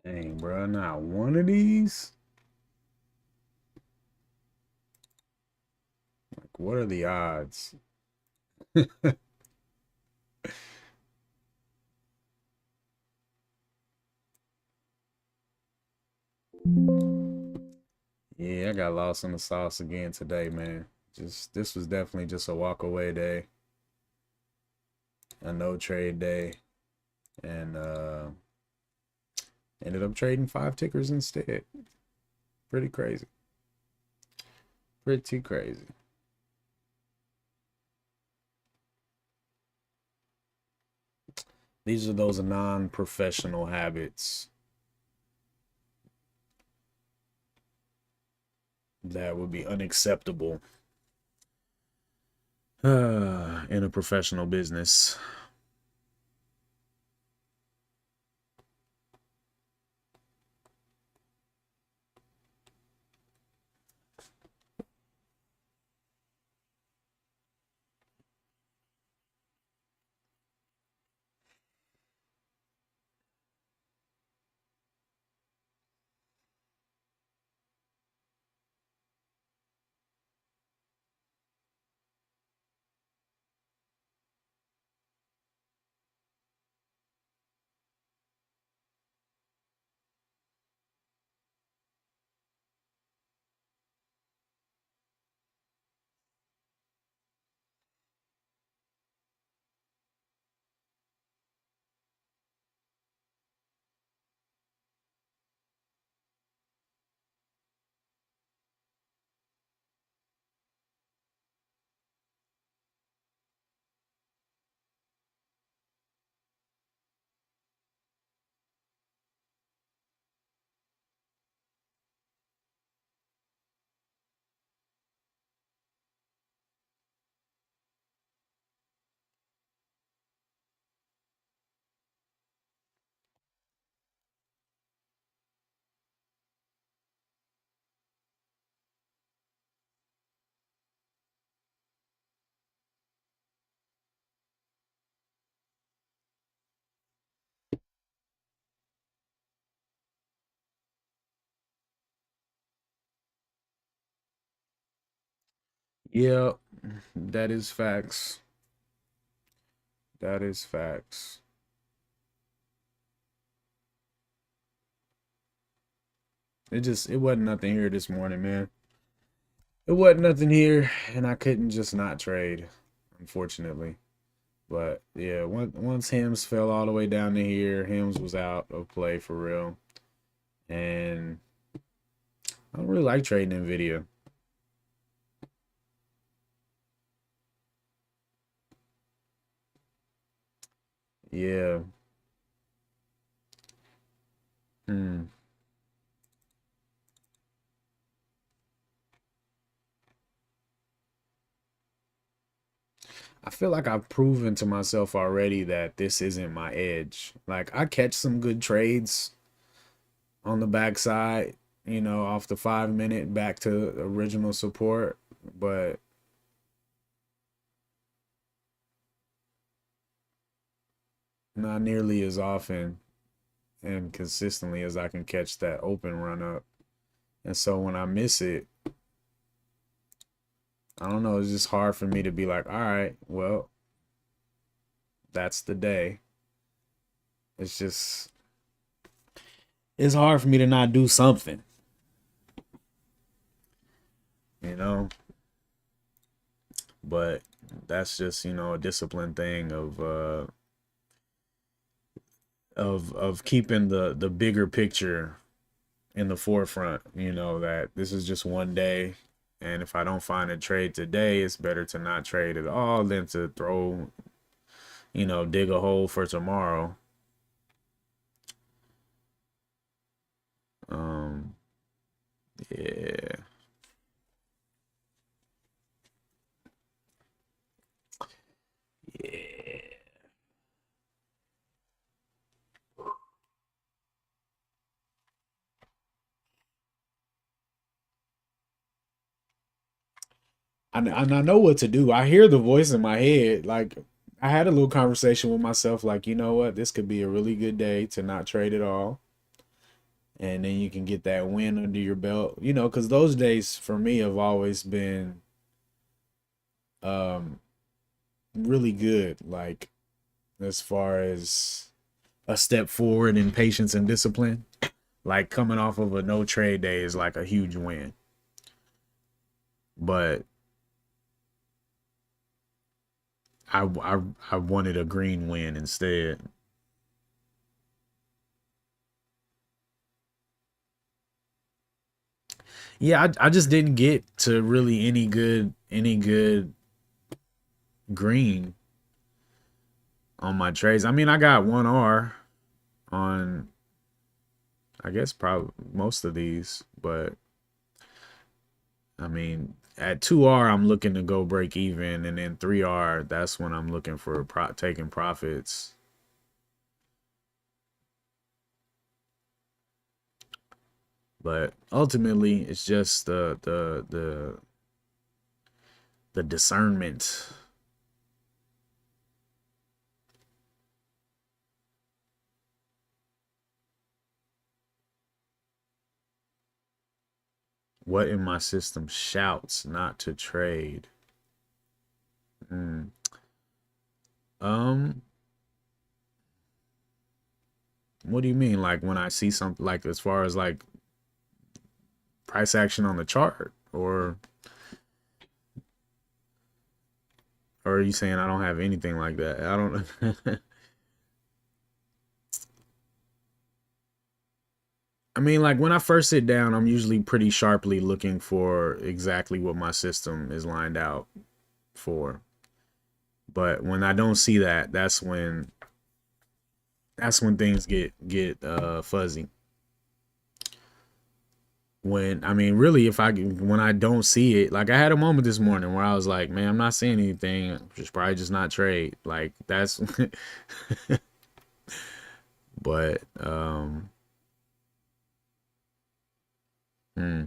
Dang, bro, not one of these? Like, what are the odds? Yeah, I got lost in the sauce again today, man. This was definitely just a walk away day, a no trade day, and ended up trading 5 tickers instead. Pretty crazy. Pretty crazy. These are those non-professional habits that would be unacceptable in a professional business. Yeah, that is facts. That is facts. It wasn't nothing here this morning, man. It wasn't nothing here, and I couldn't just not trade, unfortunately. But yeah, once Hims fell all the way down to here, Hims was out of play for real. And I don't really like trading Nvidia. Yeah. Hmm. I feel like I've proven to myself already that this isn't my edge. Like I catch some good trades on the backside, off the 5 minute back to original support, but not nearly as often and consistently as I can catch that open run up. And so when I miss it, I don't know, it's just hard for me to be like, all right, well, that's the day. It's just, it's hard for me to not do something, you know? But that's just, you know, a discipline thing of keeping the bigger picture in the forefront, you know, that this is just one day. And if I don't find a trade today, it's better to not trade at all than to throw, you know, dig a hole for tomorrow. Um, yeah. Yeah. I know what to do. I hear the voice in my head. Like, I had a little conversation with myself, like, you know what? This could be a really good day to not trade at all. And then you can get that win under your belt, you know, because those days for me have always been um really good. Like, as far as a step forward in patience and discipline, like coming off of a no trade day is like a huge win. But I wanted a green win instead. Yeah, I just didn't get to really any good green on my trades. I mean, I got 1R on, I guess, probably most of these, but I mean, at 2R I'm looking to go break even, and then 3R that's when I'm looking for taking profits. But ultimately, it's just the discernment. What in my system shouts not to trade? Mm. Um, what do you mean? Like when I see something, like as far as like price action on the chart, or are you saying I don't have anything like that? I don't. I mean, like when I first sit down, I'm usually pretty sharply looking for exactly what my system is lined out for. But when I don't see that, that's when things get fuzzy. When I mean, really, when I don't see it, like I had a moment this morning where I was like, man, I'm not seeing anything. Just probably just not trade. Like that's, but hmm.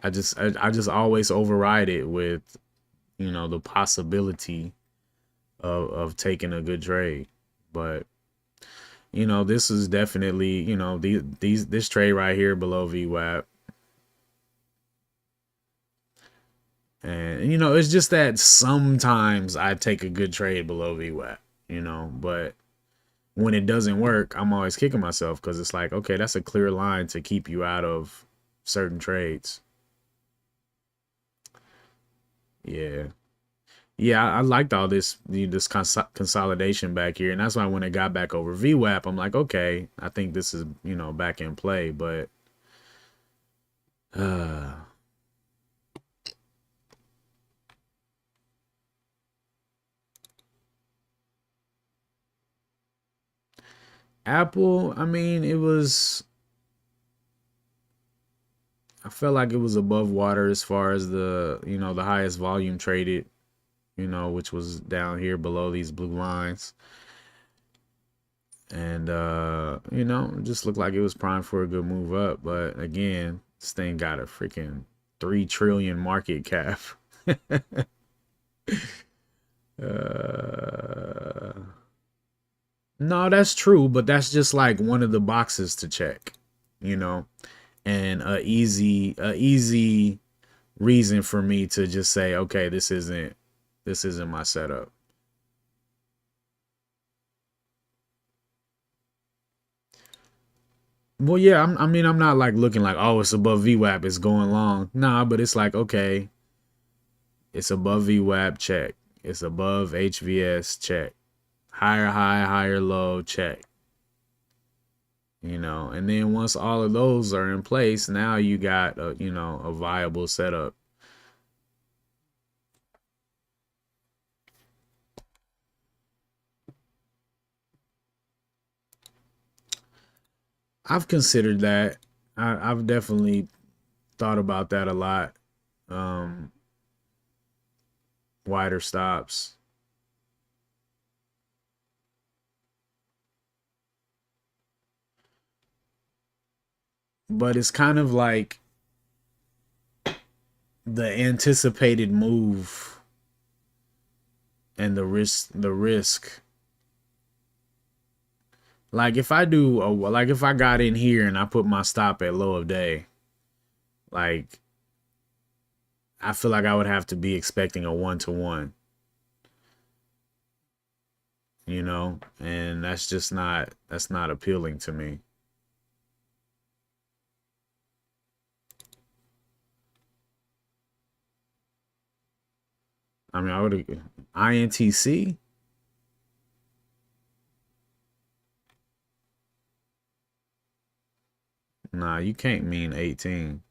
I just always override it with, you know, the possibility of taking a good trade. But you know, this is definitely, you know, this trade right here below VWAP. And you know, it's just that sometimes I take a good trade below VWAP, you know, but when it doesn't work, I'm always kicking myself because it's like, okay, that's a clear line to keep you out of certain trades. Yeah. Yeah, I liked all this consolidation back here, and that's why when it got back over VWAP, I'm like, okay, I think this is, you know, back in play. But uh, Apple, I mean, I felt like it was above water as far as the, you know, the highest volume traded, you know, which was down here below these blue lines. And you know, it just looked like it was primed for a good move up. But again, this thing got a freaking 3 trillion market cap. No, that's true, but that's just like one of the boxes to check, you know, and a easy reason for me to just say, okay, this isn't my setup. Well, yeah, I mean, I'm not like looking like, oh, it's above VWAP, it's going long. Nah, but it's like, okay, it's above VWAP, check. It's above HVS, check. Higher high, higher low, check. You know, and then once all of those are in place, now you got a viable setup. I've considered that. I've definitely thought about that a lot. Um, Wider stops. But it's kind of like the anticipated move and the risk. Like if I got in here and I put my stop at low of day, like I feel like I would have to be expecting a 1-to-1, and that's not appealing to me. I mean, I would INTC. Nah, you can't mean 18.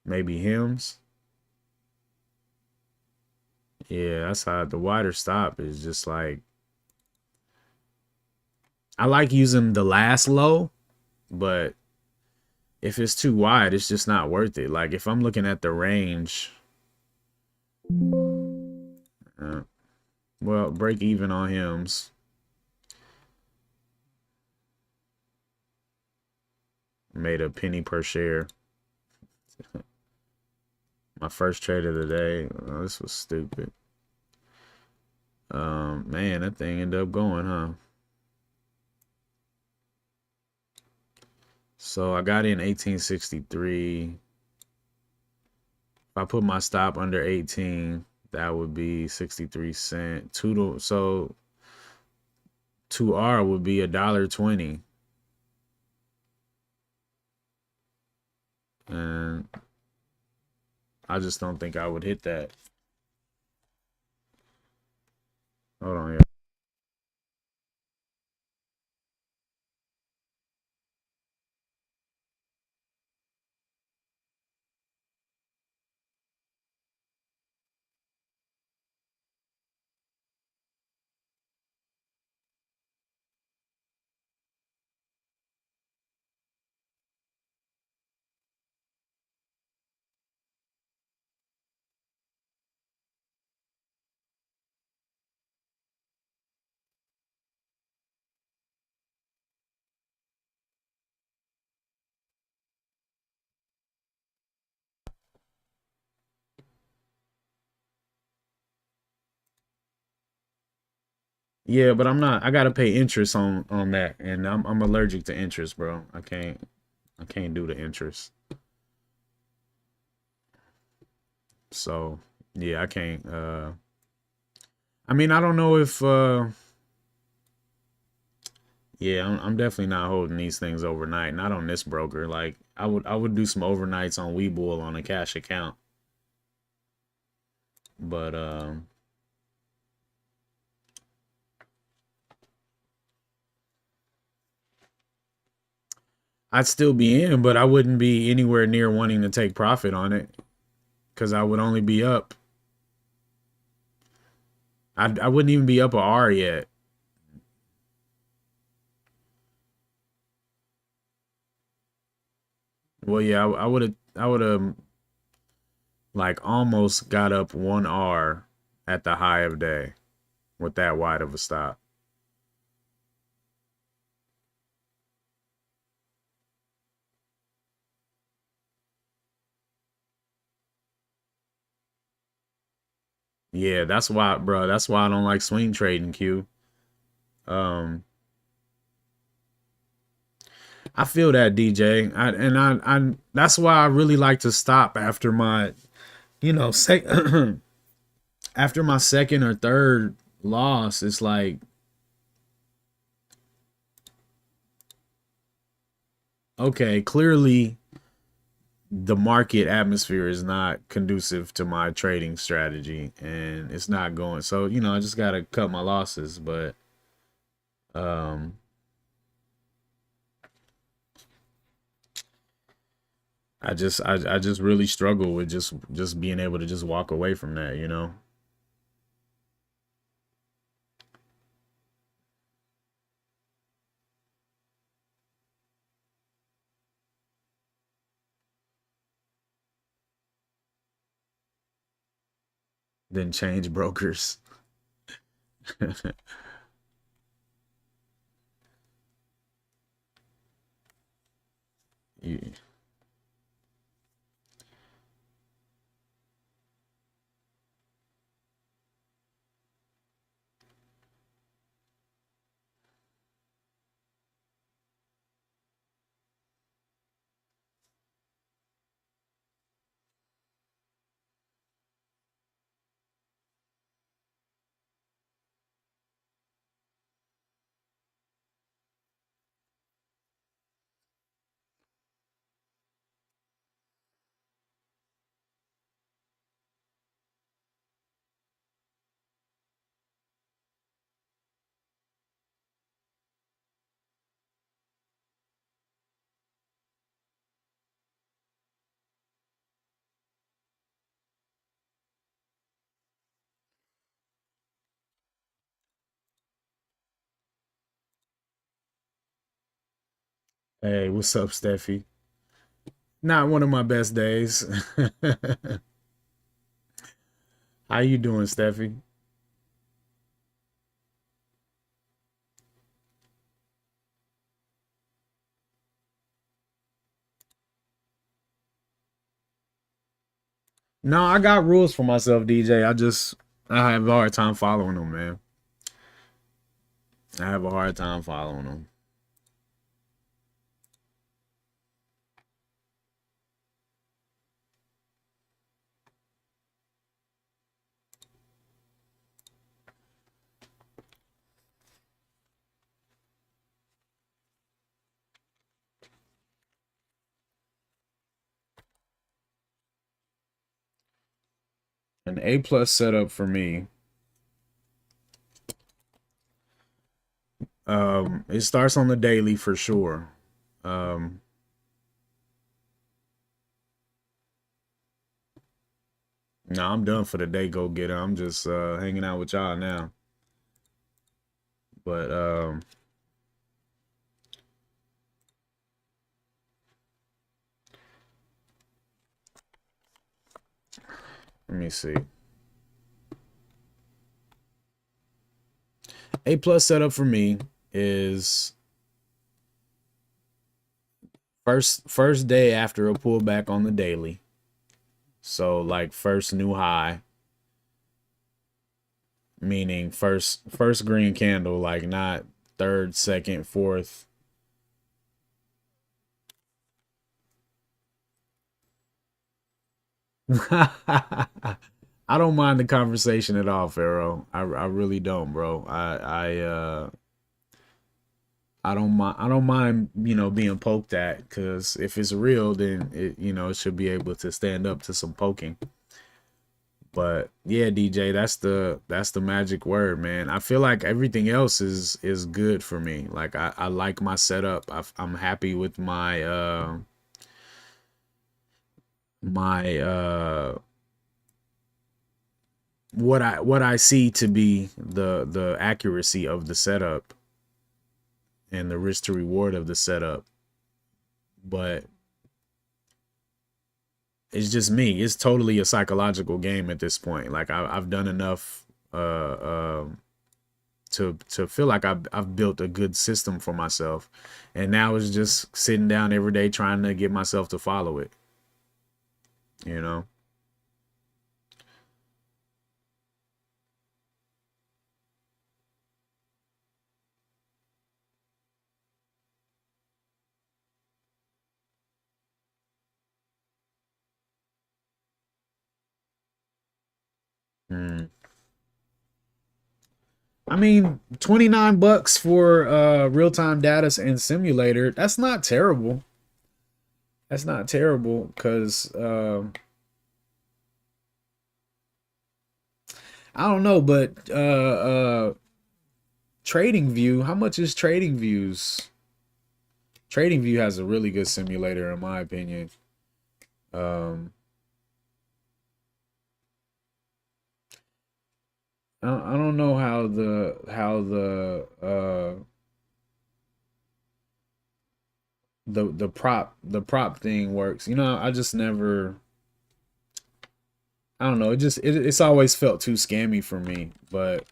Maybe hymns. Yeah, that's how the wider stop is just like I like using the last low, but if it's too wide, it's just not worth it. Like if I'm looking at the range, uh, well, break even on hymns. Made a penny per share. My first trade of the day. Oh, this was stupid. Man, that thing ended up going, huh? So I got in 1863. If I put my stop under 18, that would be 63 cent. So 2R would be $1.20. And I just don't think I would hit that. Hold on, yeah. Yeah, but I'm not. I gotta pay interest on that, and I'm allergic to interest, bro. I can't do the interest. So yeah, I can't. I mean, I don't know if. Yeah, I'm definitely not holding these things overnight. Not on this broker. Like I would do some overnights on Webull on a cash account, but I'd still be in, but I wouldn't be anywhere near wanting to take profit on it because I would only be up. I wouldn't even be up a R yet. Well, yeah, I would have like almost got up 1R at the high of day with that wide of a stop. Yeah, that's why, bro. That's why I don't like swing trading, Q. Um, I feel that, DJ. I that's why I really like to stop after my, say after my second or third loss. It's like, okay, clearly the market atmosphere is not conducive to my trading strategy, and it's not going. So, I just gotta cut my losses. But um I just really struggle with just being able to just walk away from that. Then change brokers. Yeah. Hey, what's up, Steffi? Not one of my best days. How you doing, Steffi? No, I got rules for myself, DJ. I have a hard time following them, man. I have a hard time following them. An A plus setup for me. It starts on the daily for sure. Um, no, I'm done for the day. Go get it. I'm just hanging out with y'all now. But let me see. A plus setup for me is first day after a pullback on the daily. So like first new high, meaning first green candle, like not third, second, fourth. I don't mind the conversation at all, Pharaoh. I really don't, bro. I don't mind being poked at, because if it's real, then it should be able to stand up to some poking. But yeah, DJ, that's the magic word, man. I feel like everything else is good for me. Like I like my setup. I'm happy with my what I see to be the accuracy of the setup and the risk to reward of the setup. But it's just me. It's totally a psychological game at this point. Like I've done enough to feel like I've built a good system for myself, and now it's just sitting down every day trying to get myself to follow it. You know. Hmm. I mean, $29 for real-time data and simulator, that's not terrible. That's not terrible because I don't know, but Trading View, how much is Trading Views? Trading View has a really good simulator in my opinion. Um I don't know how the prop thing works. You know, I just never, I don't know, it's always felt too scammy for me, but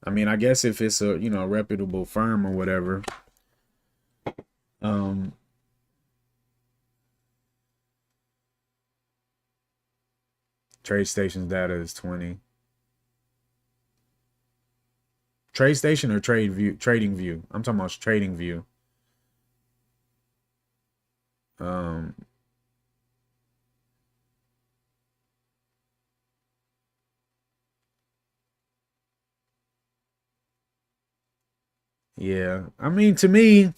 I mean, I guess if it's a, you know, a reputable firm or whatever. Um Trade Station's data is 20. Trade Station or Trade View, Trading View. I'm talking about Trading View. Um yeah. I mean, to me,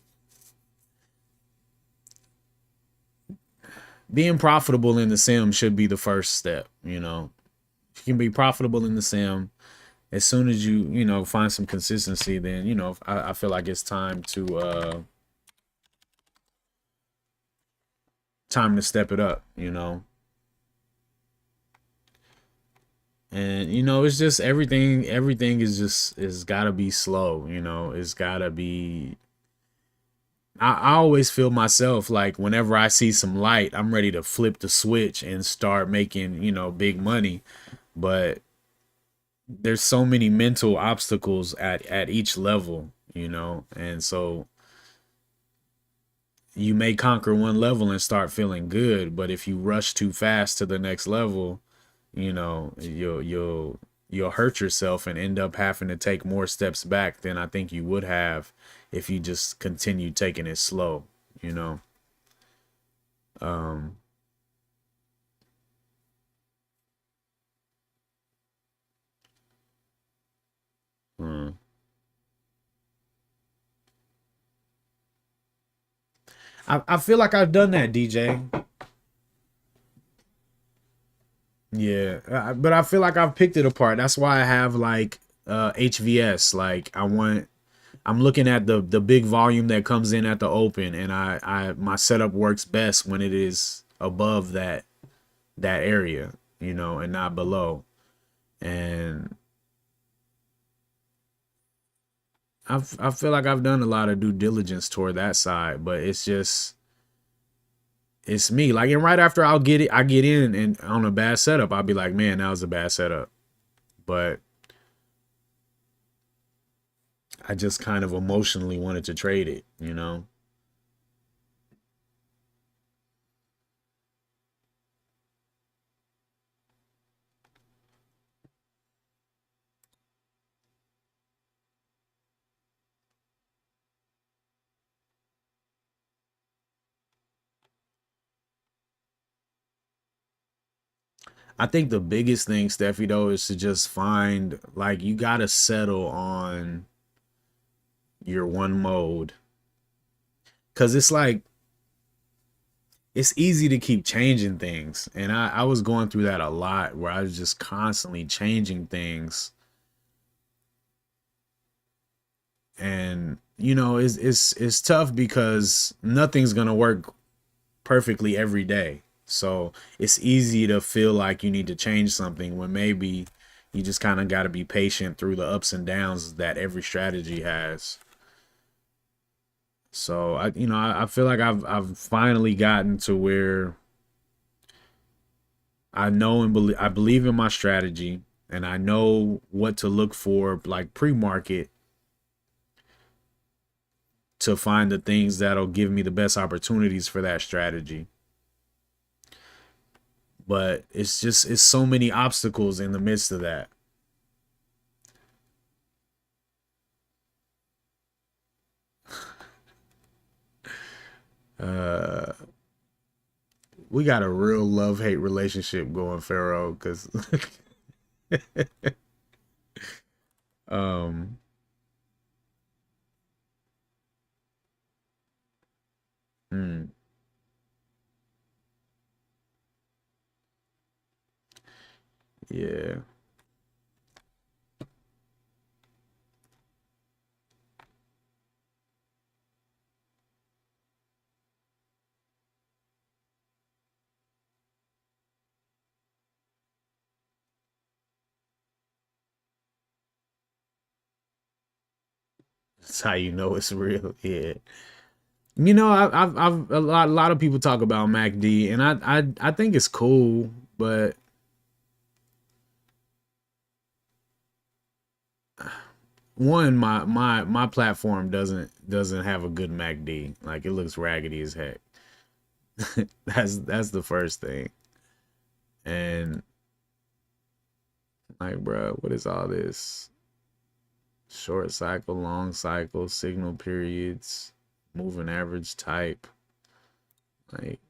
being profitable in the sim should be the first step, you know. If you can be profitable in the sim, as soon as you know, find some consistency, then, you know, I feel like it's time to step it up, you know. And you know, it's just everything is gotta be slow, you know. It's gotta be, I always feel myself like whenever I see some light, I'm ready to flip the switch and start making, you know, big money. But there's so many mental obstacles at each level, you know. And so you may conquer one level and start feeling good, but if you rush too fast to the next level, you know, you'll hurt yourself and end up having to take more steps back than I think you would have if you just continue taking it slow, you know. um hmm. I feel like I've done that, DJ. Yeah, but I feel like I've picked it apart. That's why I have like HVS. Like I'm looking at the big volume that comes in at the open, and I my setup works best when it is above that area, you know, and not below. And I feel like I've done a lot of due diligence toward that side, but it's me. Like, and right after I get in and on a bad setup, I'll be like, man, that was a bad setup. But I just kind of emotionally wanted to trade it, you know? I think the biggest thing, Steffi, though, is to just find, like, you gotta settle on your one mode. Cause it's like, it's easy to keep changing things. And I was going through that a lot where I was just constantly changing things. And, you know, it's tough because nothing's gonna work perfectly every day. So it's easy to feel like you need to change something when maybe you just kind of got to be patient through the ups and downs that every strategy has. So I feel like I've finally gotten to where I know and I believe in my strategy, and I know what to look for, like pre-market, to find the things that'll give me the best opportunities for that strategy. But it's so many obstacles in the midst of that. Uh, we got a real love hate relationship going, Pharaoh, because um hmm, yeah. That's how you know it's real. Yeah. You know, I've a lot of people talk about MACD, and I think it's cool, but one, my platform doesn't have a good MACD. Like it looks raggedy as heck. That's the first thing. And like, bro, what is all this? Short cycle, long cycle, signal periods, moving average type. Like,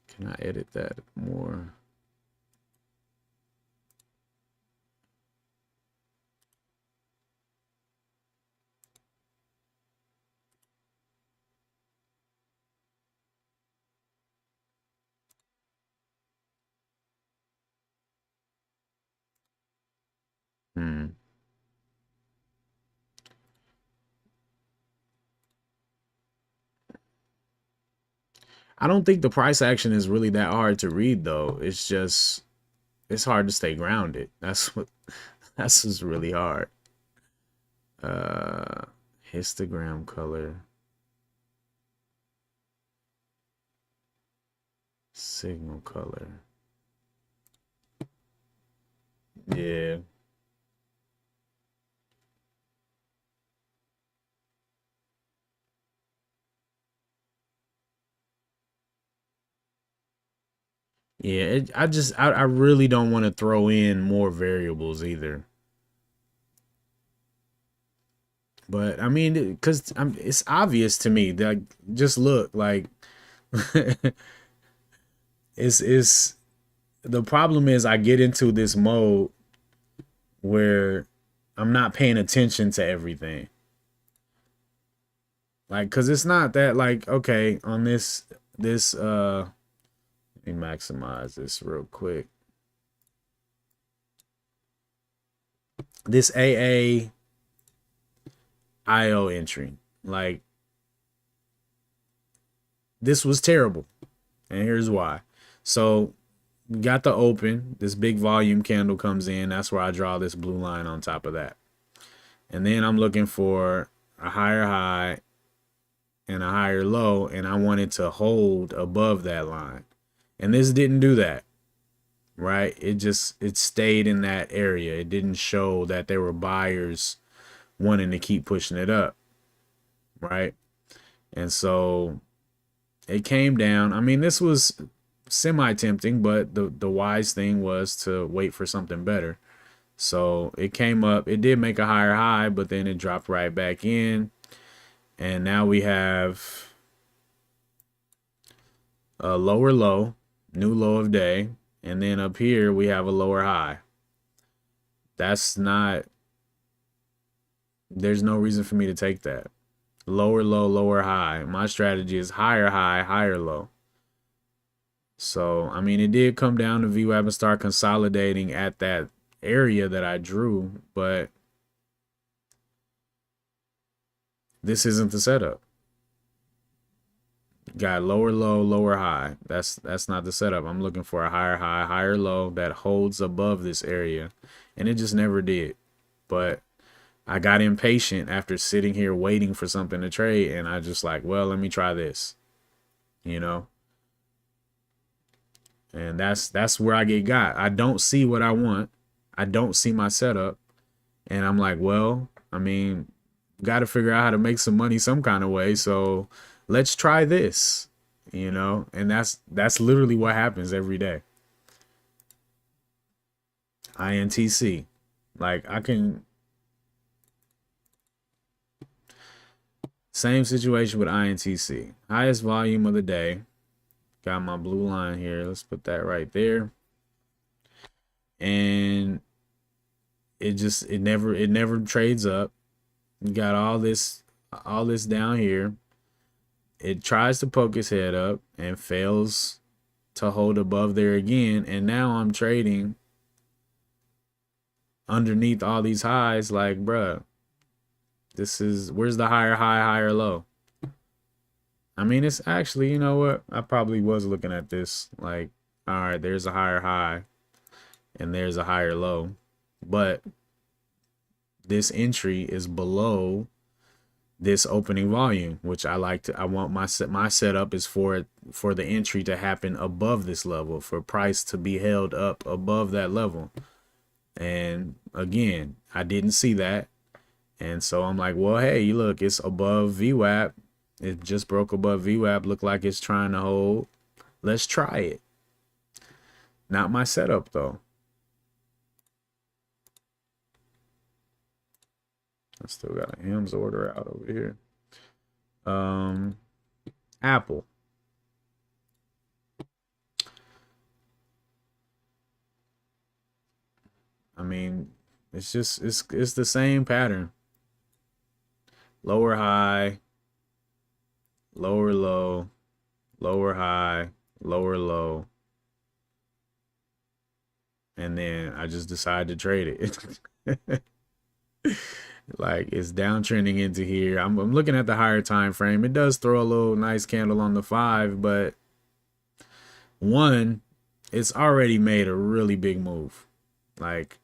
can I edit that more? Hmm. I don't think the price action is really that hard to read though. It's just it's hard to stay grounded. That's what's really hard. Uh Histogram color, signal color. Yeah. Yeah, I really don't want to throw in more variables either. But I mean, because it's obvious to me that just look like it's the problem is I get into this mode where I'm not paying attention to everything. Like, cause it's not that like, okay, on this let me maximize this real quick. This AA IO entry. Like, this was terrible. And here's why. So got the open, this big volume candle comes in. That's where I draw this blue line on top of that. And then I'm looking for a higher high and a higher low, and I wanted to hold above that line. And this didn't do that, right? It stayed in that area. It didn't show that there were buyers wanting to keep pushing it up, right? And so it came down. I mean, this was semi tempting, but the wise thing was to wait for something better. So it came up. It did make a higher high, but then it dropped right back in. And now we have a lower low, new low of day. And then up here, we have a lower high. That's not, there's no reason for me to take that. Lower low, lower high. My strategy is higher high, higher low. So, I mean, it did come down to VWAP and start consolidating at that area that I drew, but this isn't the setup. Got lower low, lower high. That's not the setup. I'm looking for a higher high, higher low that holds above this area, and it just never did. But I got impatient after sitting here waiting for something to trade, and I just like, well, let me try this, you know. And that's where I get got. I don't see what I want. I don't see my setup, and I'm like, well, I mean, got to figure out how to make some money some kind of way. So let's try this, you know. And that's literally what happens every day. INTC, like I can. Same situation with INTC. Highest volume of the day. got my blue line here. Let's put that right there. And it never trades up. You got all this down here. It tries to poke its head up and fails to hold above there again. And now I'm trading underneath all these highs. Like, bruh, where's the higher high, higher low? I mean, it's actually, you know what? I probably was looking at this like, all right, there's a higher high and there's a higher low. But this entry is below this opening volume, which I want my setup is for the entry to happen above this level, for price to be held up above that level. And again, I didn't see that. And so I'm like, well, hey, look, it's above VWAP. It just broke above VWAP. Look like it's trying to hold. Let's try it. Not my setup though. I still got a Hims order out over here. Apple. I mean, it's the same pattern. Lower high, lower low, lower high, lower low. And then I just decided to trade it. Like, it's downtrending into here. I'm looking at the higher time frame. It does throw a little nice candle on the 5, but one, it's already made a really big move. Like,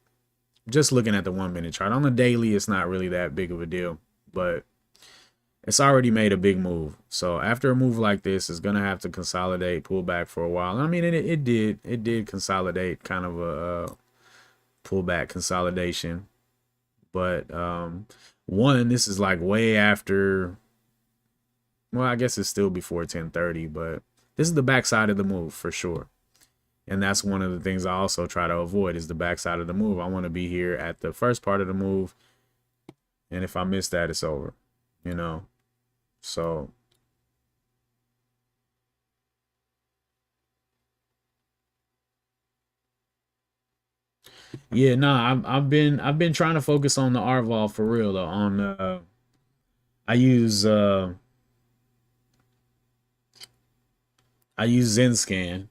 just looking at the 1 minute chart. On the daily, it's not really that big of a deal, but it's already made a big move. So after a move like this, it's gonna have to consolidate, pull back for a while. I mean, it did consolidate, kind of a pullback consolidation. But one, this is like way after, well, I guess it's still before 10:30, but this is the backside of the move for sure. And that's one of the things I also try to avoid, is the backside of the move. I want to be here at the first part of the move. And if I miss that, it's over, you know? So yeah, nah, I've been trying to focus on the RVOL for real though. I use ZenScan,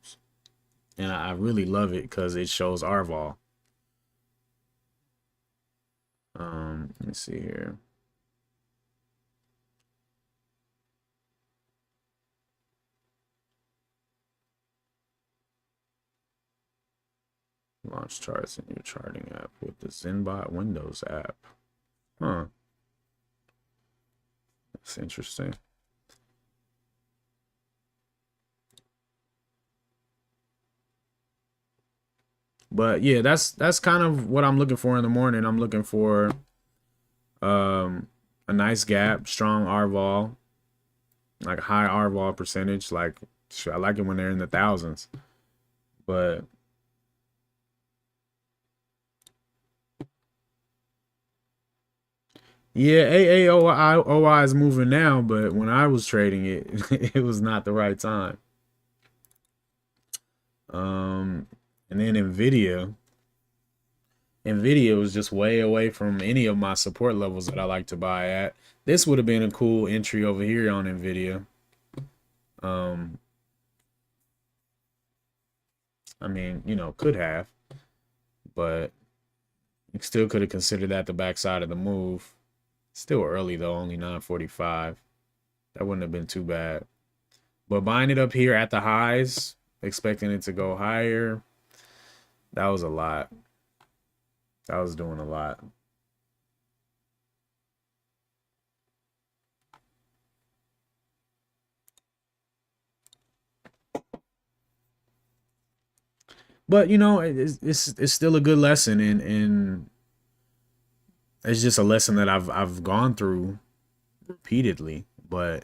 and I really love it because it shows RVOL. Let me see here. Launch charts in your charting app with the ZenBot Windows app. Huh. That's interesting. But yeah, that's kind of what I'm looking for in the morning. I'm looking for a nice gap, strong RVOL, like a high RVOL percentage. Like, I like it when they're in the thousands. But yeah, AAOI is moving now, but when I was trading it, it was not the right time. And then Nvidia was just way away from any of my support levels that I like to buy at. This would have been a cool entry over here on Nvidia. I mean, you know, could have, but you still could have considered that the backside of the move. Still early though, only 9:45. That wouldn't have been too bad. But buying it up here at the highs, expecting it to go higher, that was a lot. That was doing a lot. But you know, it's still a good lesson, and it's just a lesson that I've gone through repeatedly. But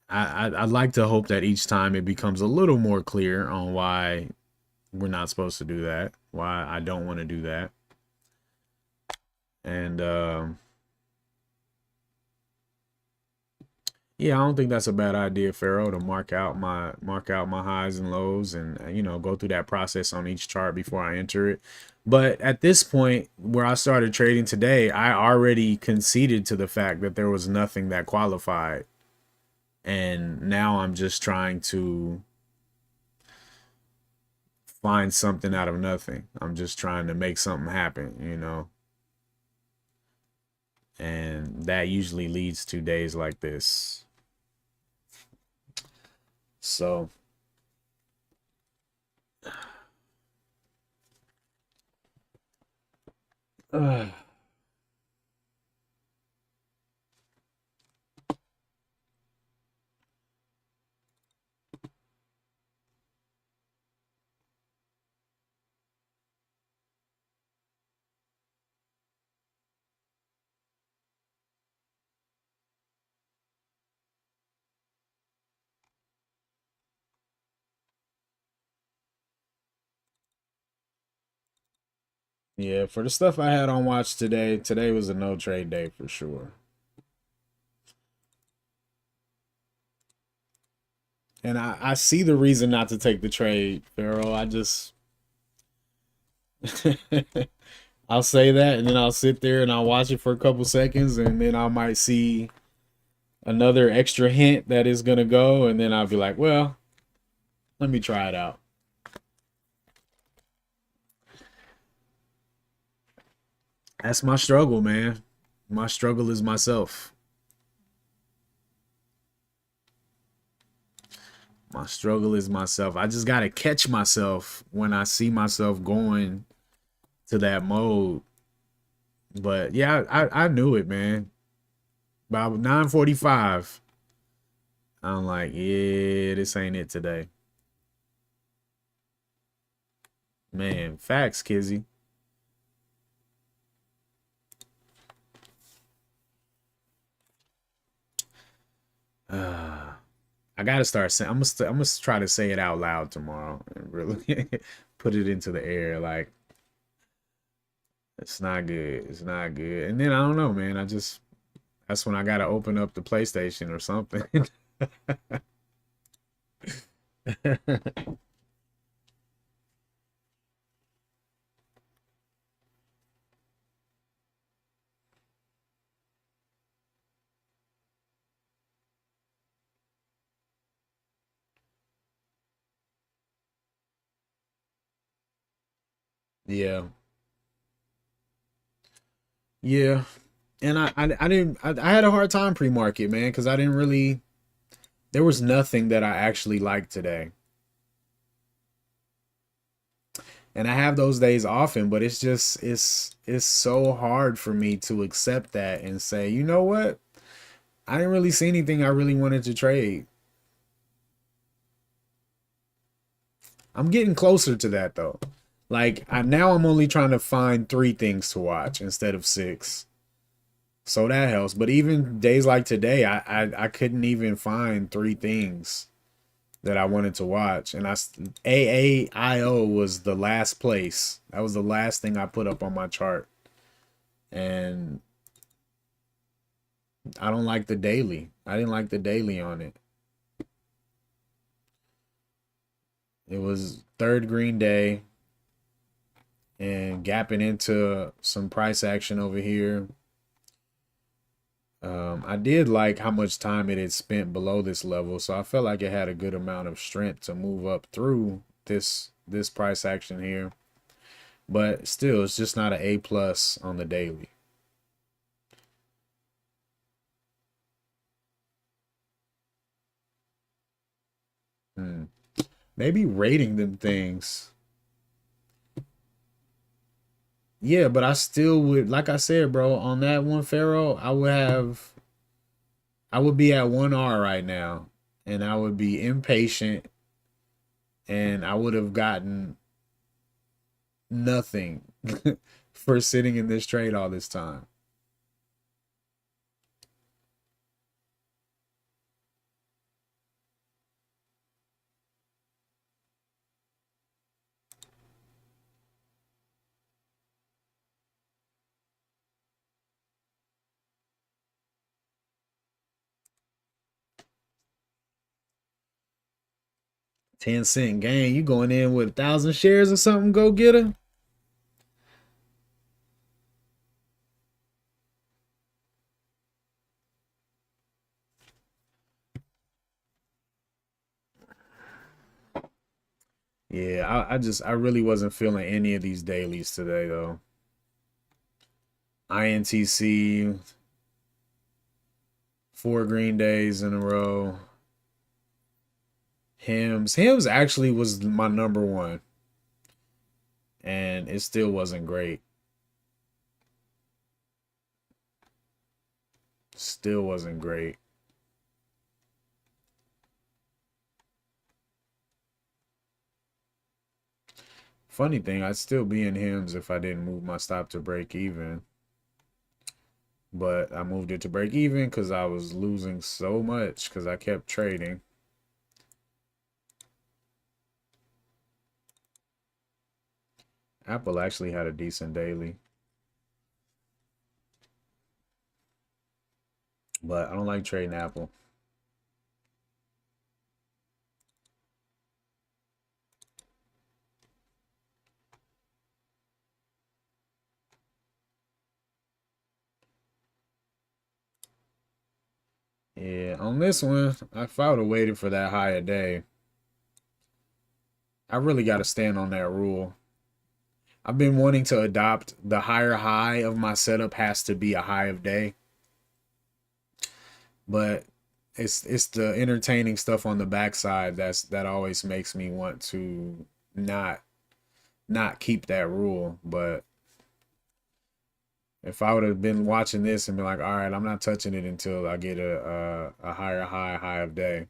I'd like to hope that each time it becomes a little more clear on why we're not supposed to do that, why I don't want to do that. And Yeah, I don't think that's a bad idea, Pharaoh, to mark out my highs and lows, and go through that process on each chart before I enter it. But at this point, where I started trading today, I already conceded to the fact that there was nothing that qualified, and now I'm just trying to find something out of nothing. I'm just trying to make something happen. And that usually leads to days like this. So, yeah, for the stuff I had on watch today was a no trade day for sure. And I see the reason not to take the trade, Pharaoh. I just I'll say that, and then I'll sit there and I'll watch it for a couple seconds, and then I might see another extra hint that is gonna go, and then I'll be like, well, let me try it out. That's my struggle, man. My struggle is myself. My struggle is myself. I just gotta catch myself when I see myself going to that mode. But yeah, I knew it, man. By 9:45, I'm like, yeah, this ain't it today. Man, facts, Kizzy. I gotta start saying. I'm gonna try to say it out loud tomorrow and really put it into the air. Like it's not good. It's not good. And then I don't know, man. That's when I gotta open up the PlayStation or something. Yeah, yeah. And I didn't I had a hard time pre-market, man, because I didn't really there was nothing that I actually liked today. And I have those days often, but it's so hard for me to accept that and say, you know what? I didn't really see anything I really wanted to trade. I'm getting closer to that though. Like now I'm only trying to find 3 things to watch instead of 6. So that helps. But even days like today, I couldn't even find 3 things that I wanted to watch. And AAIO was the last place. That was the last thing I put up on my chart. And I don't like the daily. I didn't like the daily on it. It was third green day and gapping into some price action over here. I did like how much time it had spent below this level, so I felt like it had a good amount of strength to move up through this price action here. But still, it's just not an A plus on the daily. Maybe rating them things. Yeah, but I still would, like I said, bro, on that one Pharaoh, I would be at 1R right now, and I would be impatient, and I would have gotten nothing for sitting in this trade all this time. 10-cent gain. You going in with 1,000 shares or something? Go get her. Yeah, I really wasn't feeling any of these dailies today though. INTC, 4 green days in a row. Hims actually was my number one, and it still wasn't great. Still wasn't great. Funny thing, I'd still be in Hims if I didn't move my stop to break even. But I moved it to break even because I was losing so much because I kept trading. Apple actually had a decent daily. But I don't like trading Apple. Yeah, on this one, if I would have waited for that higher day, I really got to stand on that rule. I've been wanting to adopt the higher high of my setup has to be a high of day. But it's the entertaining stuff on the backside that always makes me want to not keep that rule. But if I would have been watching this and been like, all right, I'm not touching it until I get a higher high of day.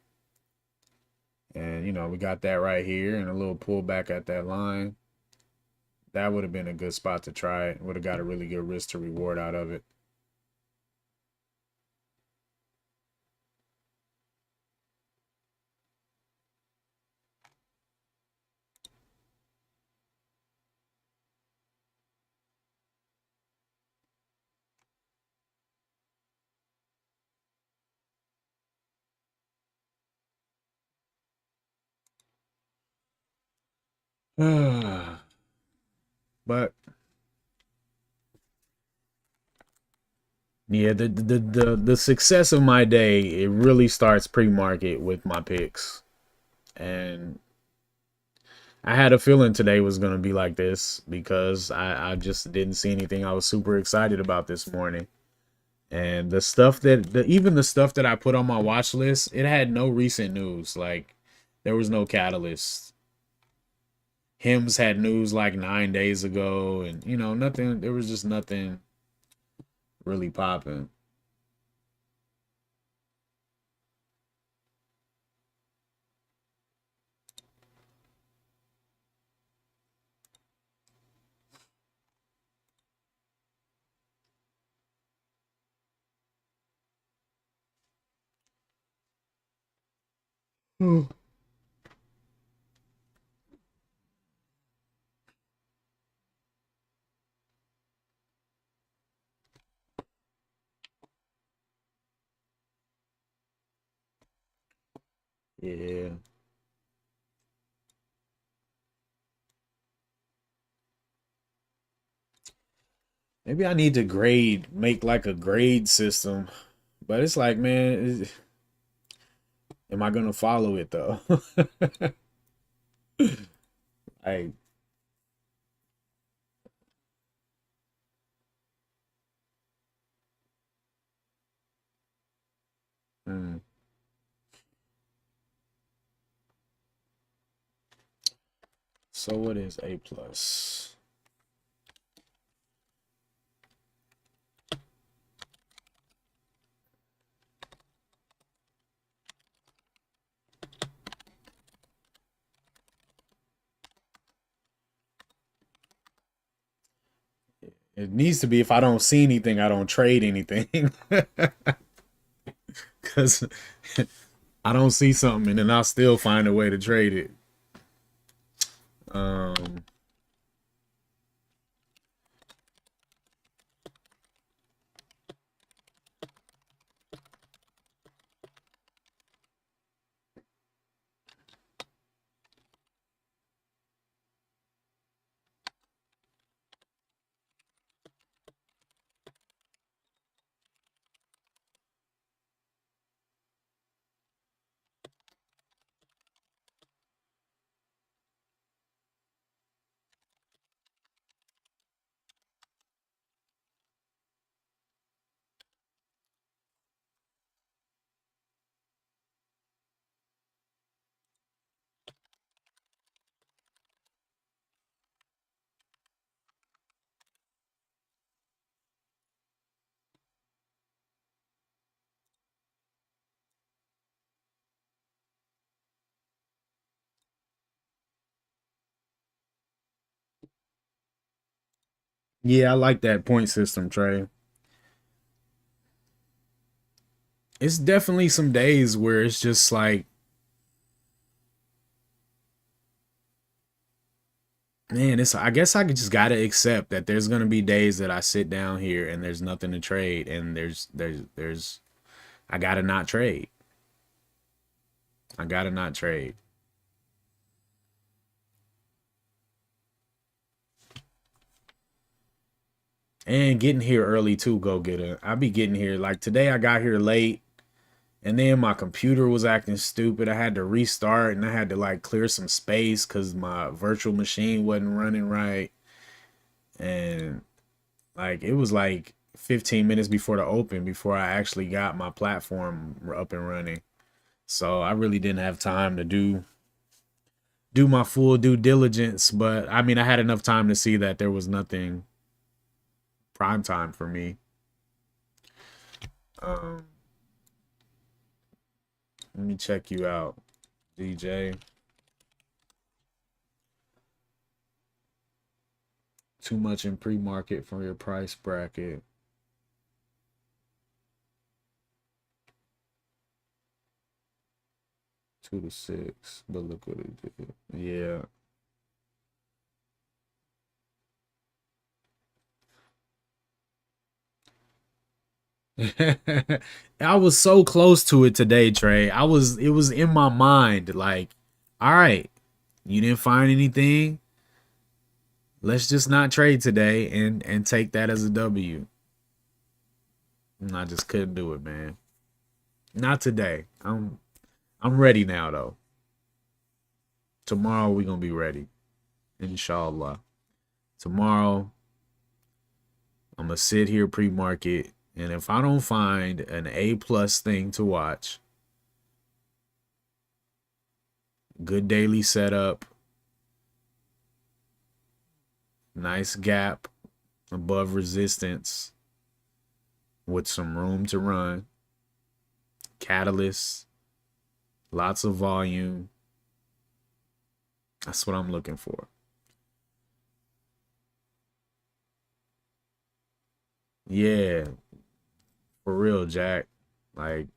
And you know, we got that right here and a little pullback at that line. That would have been a good spot to try it. Would have got a really good risk to reward out of it. But yeah, the success of my day, it really starts pre-market with my picks. And I had a feeling today was gonna be like this because I just didn't see anything I was super excited about this morning. And the stuff that even the stuff that I put on my watch list, it had no recent news. Like there was no catalyst. Hims had news like 9 days ago, and you know, nothing, there was just nothing really popping. Hmm. Yeah. Maybe I need to make like a grade system. But it's like, man, am I gonna follow it though? I mm. So what is A plus? It needs to be if I don't see anything, I don't trade anything. Cause I don't see something and then I'll still find a way to trade it. Um Yeah, I like that point system, Trey. It's definitely some days where it's just like, man, it's I guess I just gotta accept that there's gonna be days that I sit down here and there's nothing to trade, and there's I gotta not trade. I gotta not trade. And getting here early too, go get it. I be getting here like today. I got here late, and then my computer was acting stupid. I had to restart, and I had to like clear some space because my virtual machine wasn't running right. And like it was like 15 minutes before the open before I actually got my platform up and running. So I really didn't have time to do my full due diligence, but I mean I had enough time to see that there was nothing prime time for me. Um Let me check you out, DJ. Too much in pre-market for your price bracket. 2 to 6, but look what it did. Yeah. I was so close to it today, Trey. It was in my mind like, all right, you didn't find anything. Let's just not trade today and take that as a W. And I just couldn't do it, man. Not today. I'm ready now though. Tomorrow we going to be ready. Inshallah. Tomorrow I'm going to sit here pre-market, and if I don't find an A plus thing to watch, good daily setup, nice gap above resistance with some room to run, catalyst, lots of volume. That's what I'm looking for. Yeah, for real, Jack. Like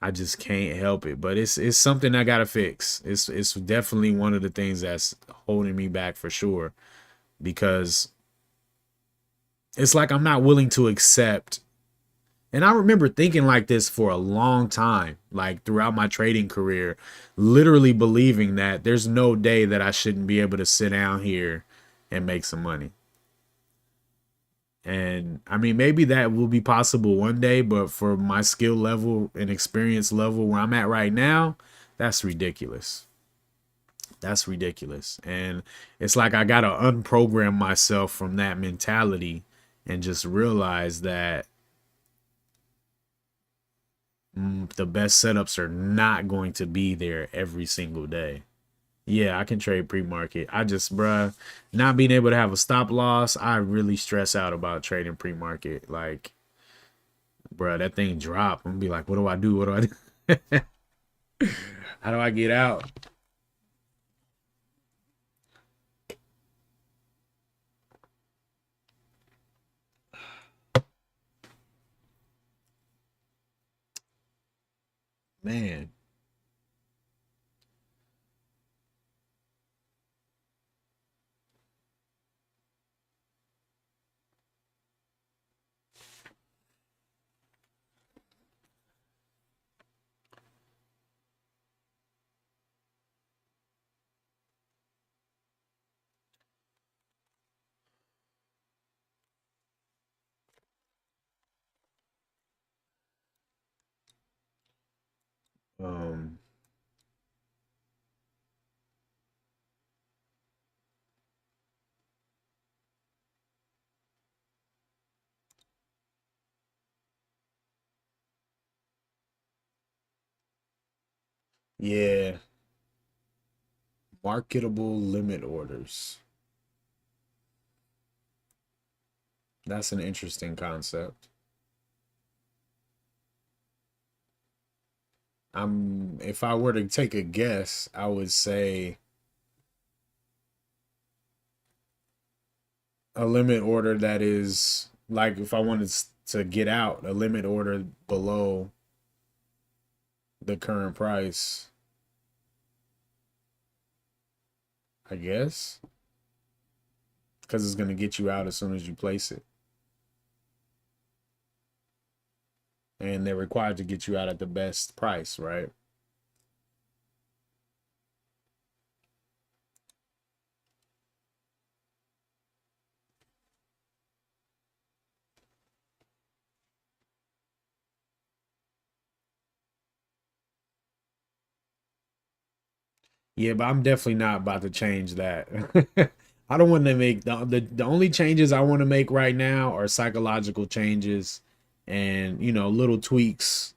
I just can't help it, but it's something I gotta fix. It's definitely one of the things that's holding me back for sure, because it's like I'm not willing to accept. And I remember thinking like this for a long time, like throughout my trading career, literally believing that there's no day that I shouldn't be able to sit down here and make some money. And I mean, maybe that will be possible one day, but for my skill level and experience level where I'm at right now, that's ridiculous. That's ridiculous. And it's like I got to unprogram myself from that mentality and just realize that the best setups are not going to be there every single day. Yeah, I can trade pre-market. I just, bruh, not being able to have a stop loss, I really stress out about trading pre-market. Like, bruh, that thing drop. I'm gonna be like, what do I do? What do I do? How do I get out? Man. Um, yeah, marketable limit orders. That's an interesting concept. If I were to take a guess, I would say a limit order that is like if I wanted to get out, a limit order below the current price, I guess, because it's going to get you out as soon as you place it. And they're required to get you out at the best price, right? Yeah, but I'm definitely not about to change that. I don't want to make the only changes I want to make right now are psychological changes and, you know, little tweaks,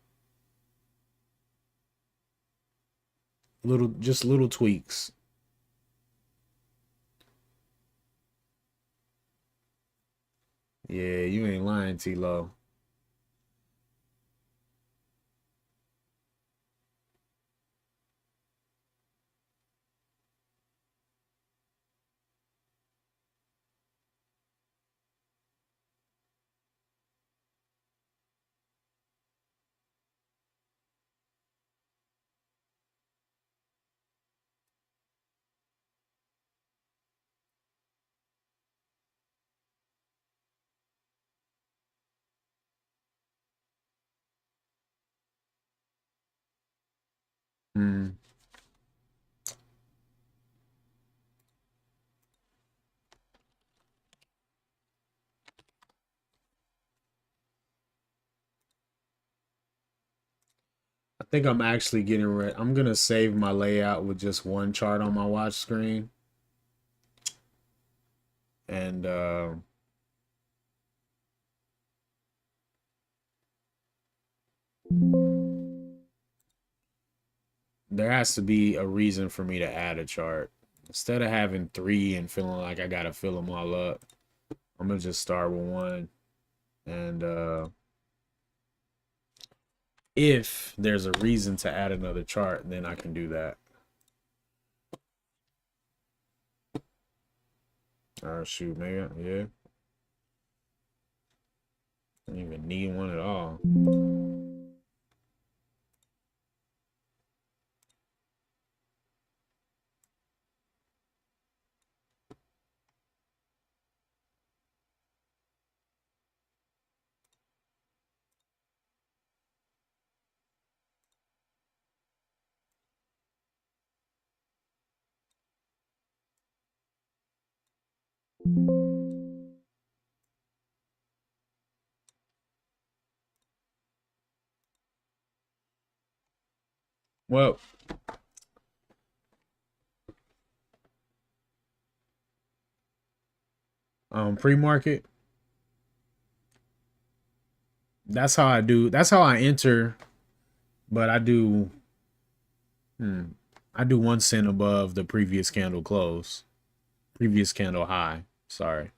little tweaks. Yeah, you ain't lying, T-Lo. Mm. I think I'm actually getting ready. I'm gonna save my layout with just one chart on my watch screen, and there has to be a reason for me to add a chart instead of having three and feeling like I gotta fill them all up. I'm gonna just start with one, and if there's a reason to add another chart, then I can do that. Oh shoot, maybe yeah. I don't even need one at all. Well, pre-market. That's how I do. That's how I enter. But I do. I do 1 cent above the previous candle close. Previous candle high. Sorry.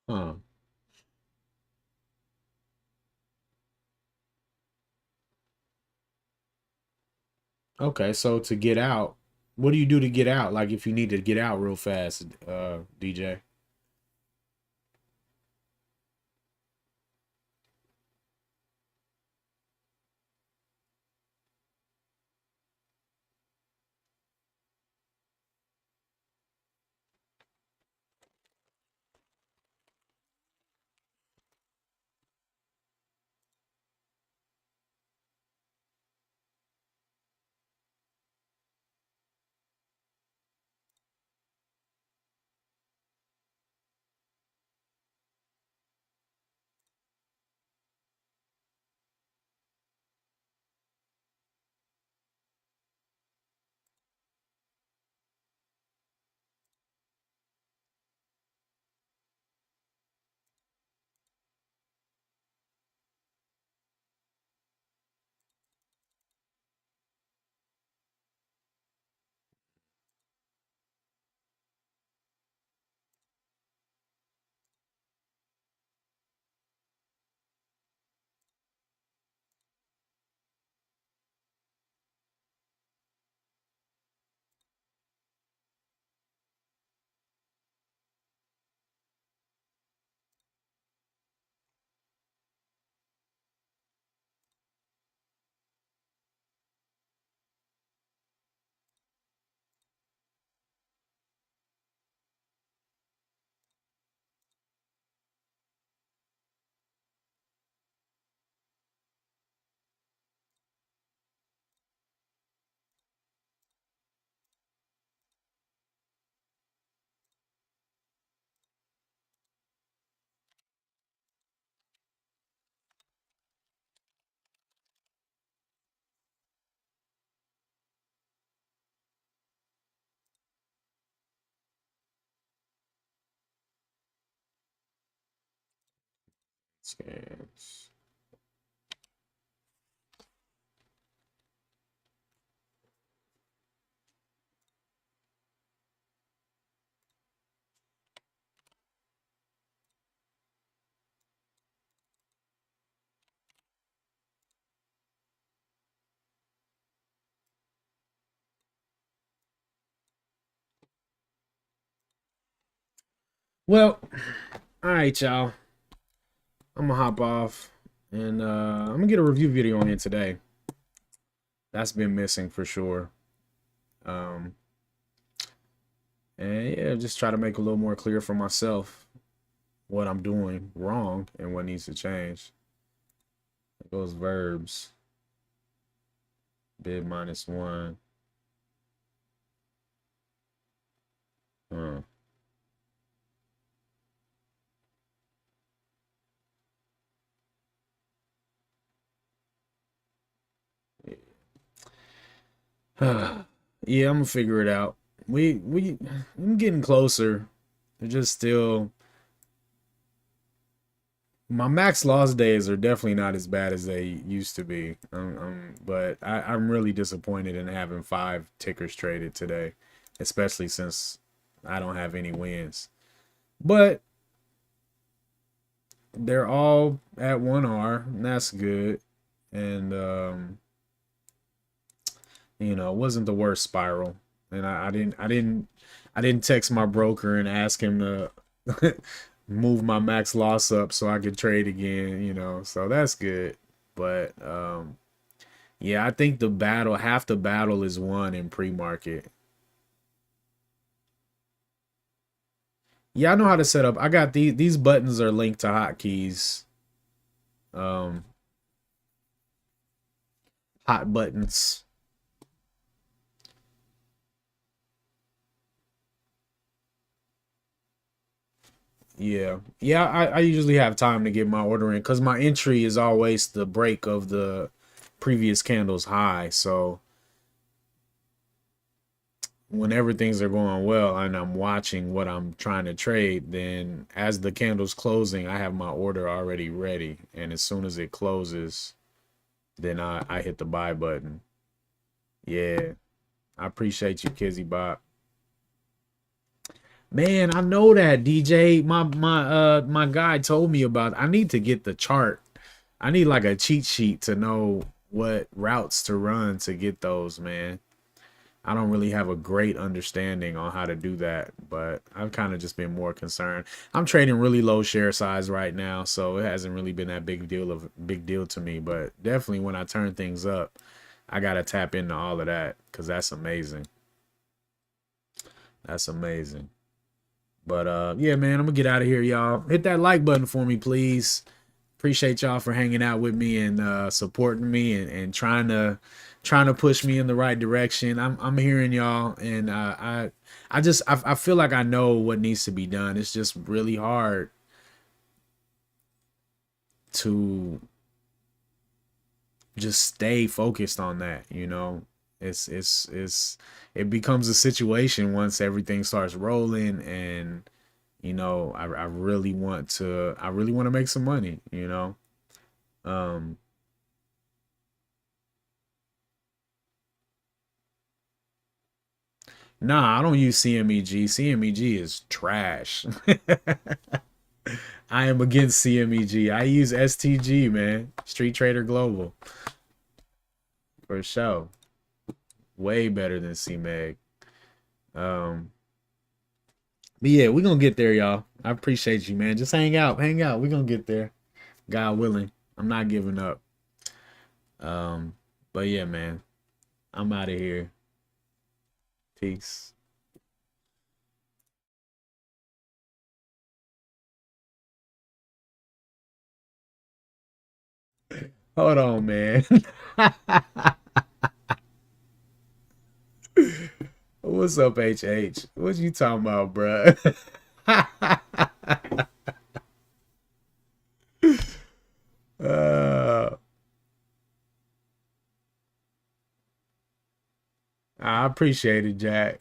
Huh. Okay, so to get out, what do you do to get out? Like if you need to get out real fast, DJ. Scans. Well, all right, y'all. I'm gonna hop off and I'm gonna get a review video on it today. That's been missing for sure. And yeah, just try to make a little more clear for myself what I'm doing wrong and what needs to change. Those verbs. Bid -1. Yeah, I'm gonna figure it out. I'm getting closer. They're just still my max loss days are definitely not as bad as they used to be. But I'm really disappointed in having 5 tickers traded today, especially since I don't have any wins. But they're all at 1R, and that's good. And you know, it wasn't the worst spiral. And I didn't text my broker and ask him to move my max loss up so I could trade again, you know. So that's good. But yeah, I think half the battle is won in pre-market. Yeah, I know how to set up. I got these buttons are linked to hotkeys. Hot buttons. Yeah. Yeah, I usually have time to get my order in because my entry is always the break of the previous candle's high. So whenever things are going well and I'm watching what I'm trying to trade, then as the candle's closing, I have my order already ready. And as soon as it closes, then I hit the buy button. Yeah. I appreciate you, Kizzy Bop. Man, I know that, DJ. My guy told me about. I need to get the chart. I need like a cheat sheet to know what routes to run to get those, man. I don't really have a great understanding on how to do that, but I've kind of just been more concerned. I'm trading really low share size right now, so it hasn't really been that big deal to me, but definitely when I turn things up, I got to tap into all of that cuz that's amazing. That's amazing. But yeah, man, I'm gonna get out of here, y'all. Hit that like button for me, please. Appreciate y'all for hanging out with me and supporting me and trying to push me in the right direction. I'm hearing y'all, and I feel like I know what needs to be done. It's just really hard to just stay focused on that, you know. It becomes a situation once everything starts rolling, and you know, I really want to make some money, you know. Nah, I don't use CMEG. CMEG is trash. I am against CMEG. I use STG, man. Street Trader Global. For sure. Way better than CMEG. But yeah, we're gonna get there, y'all. I appreciate you, man. Just hang out. Hang out. We're gonna get there. God willing. I'm not giving up. But yeah, man. I'm out of here. Peace. Hold on, man. What's up, HH? What you talking about, bruh? uh, I appreciate it, Jack.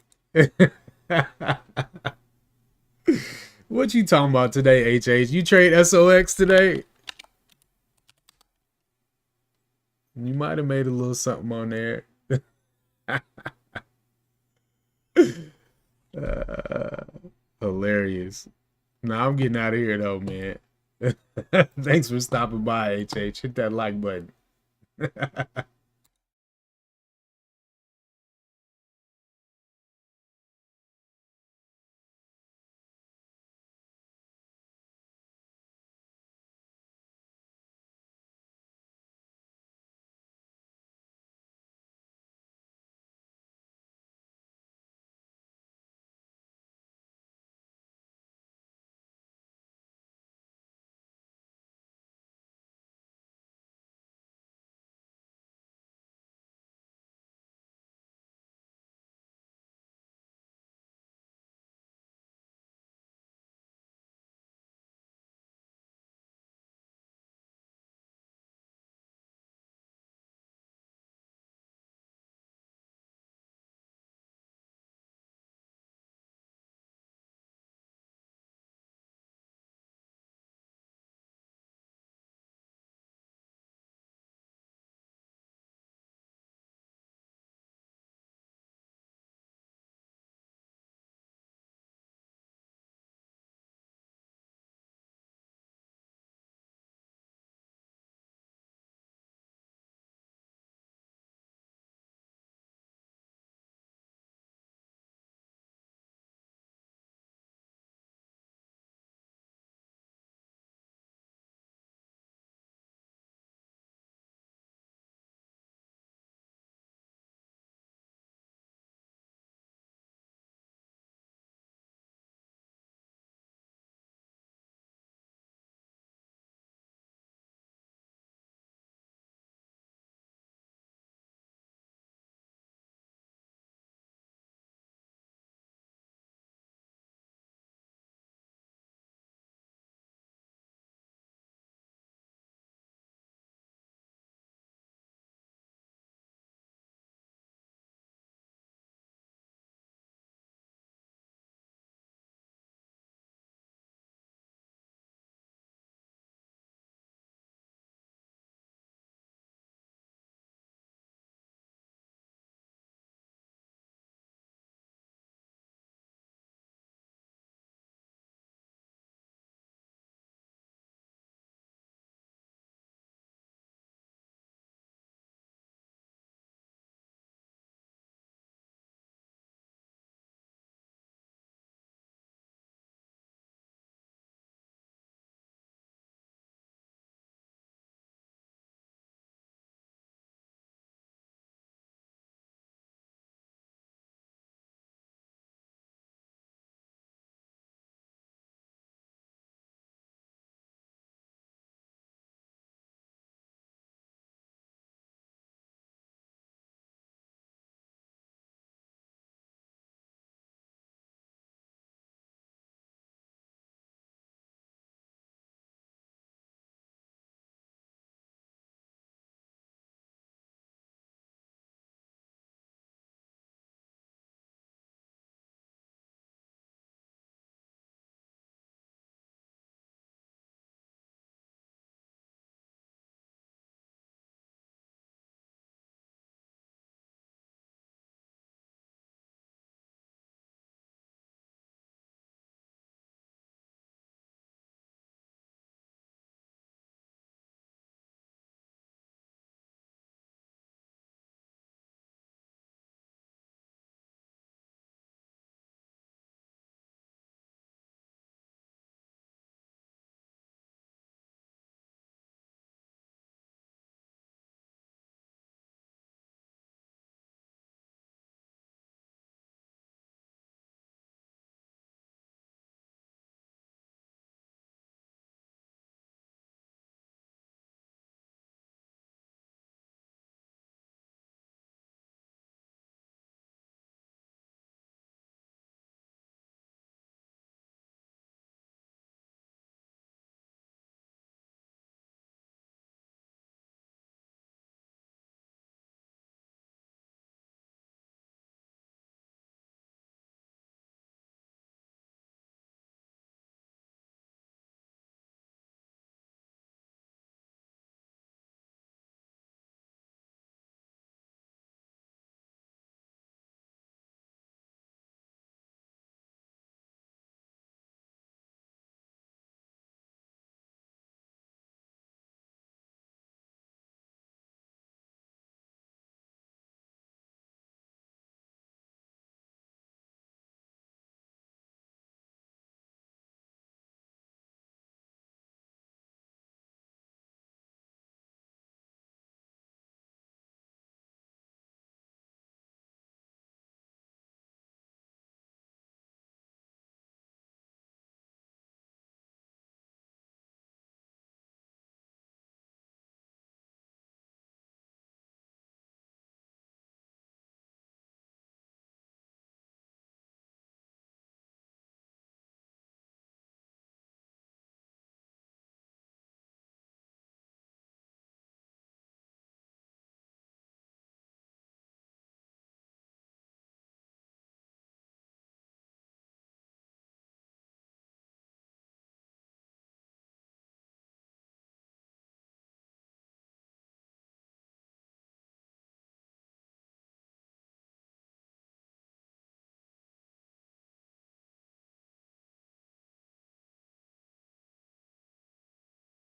What you talking about today, HH? You trade SOX today? You might have made a little something on there. Hilarious. Now I'm getting out of here though, man. Thanks for stopping by, HH. Hit that like button.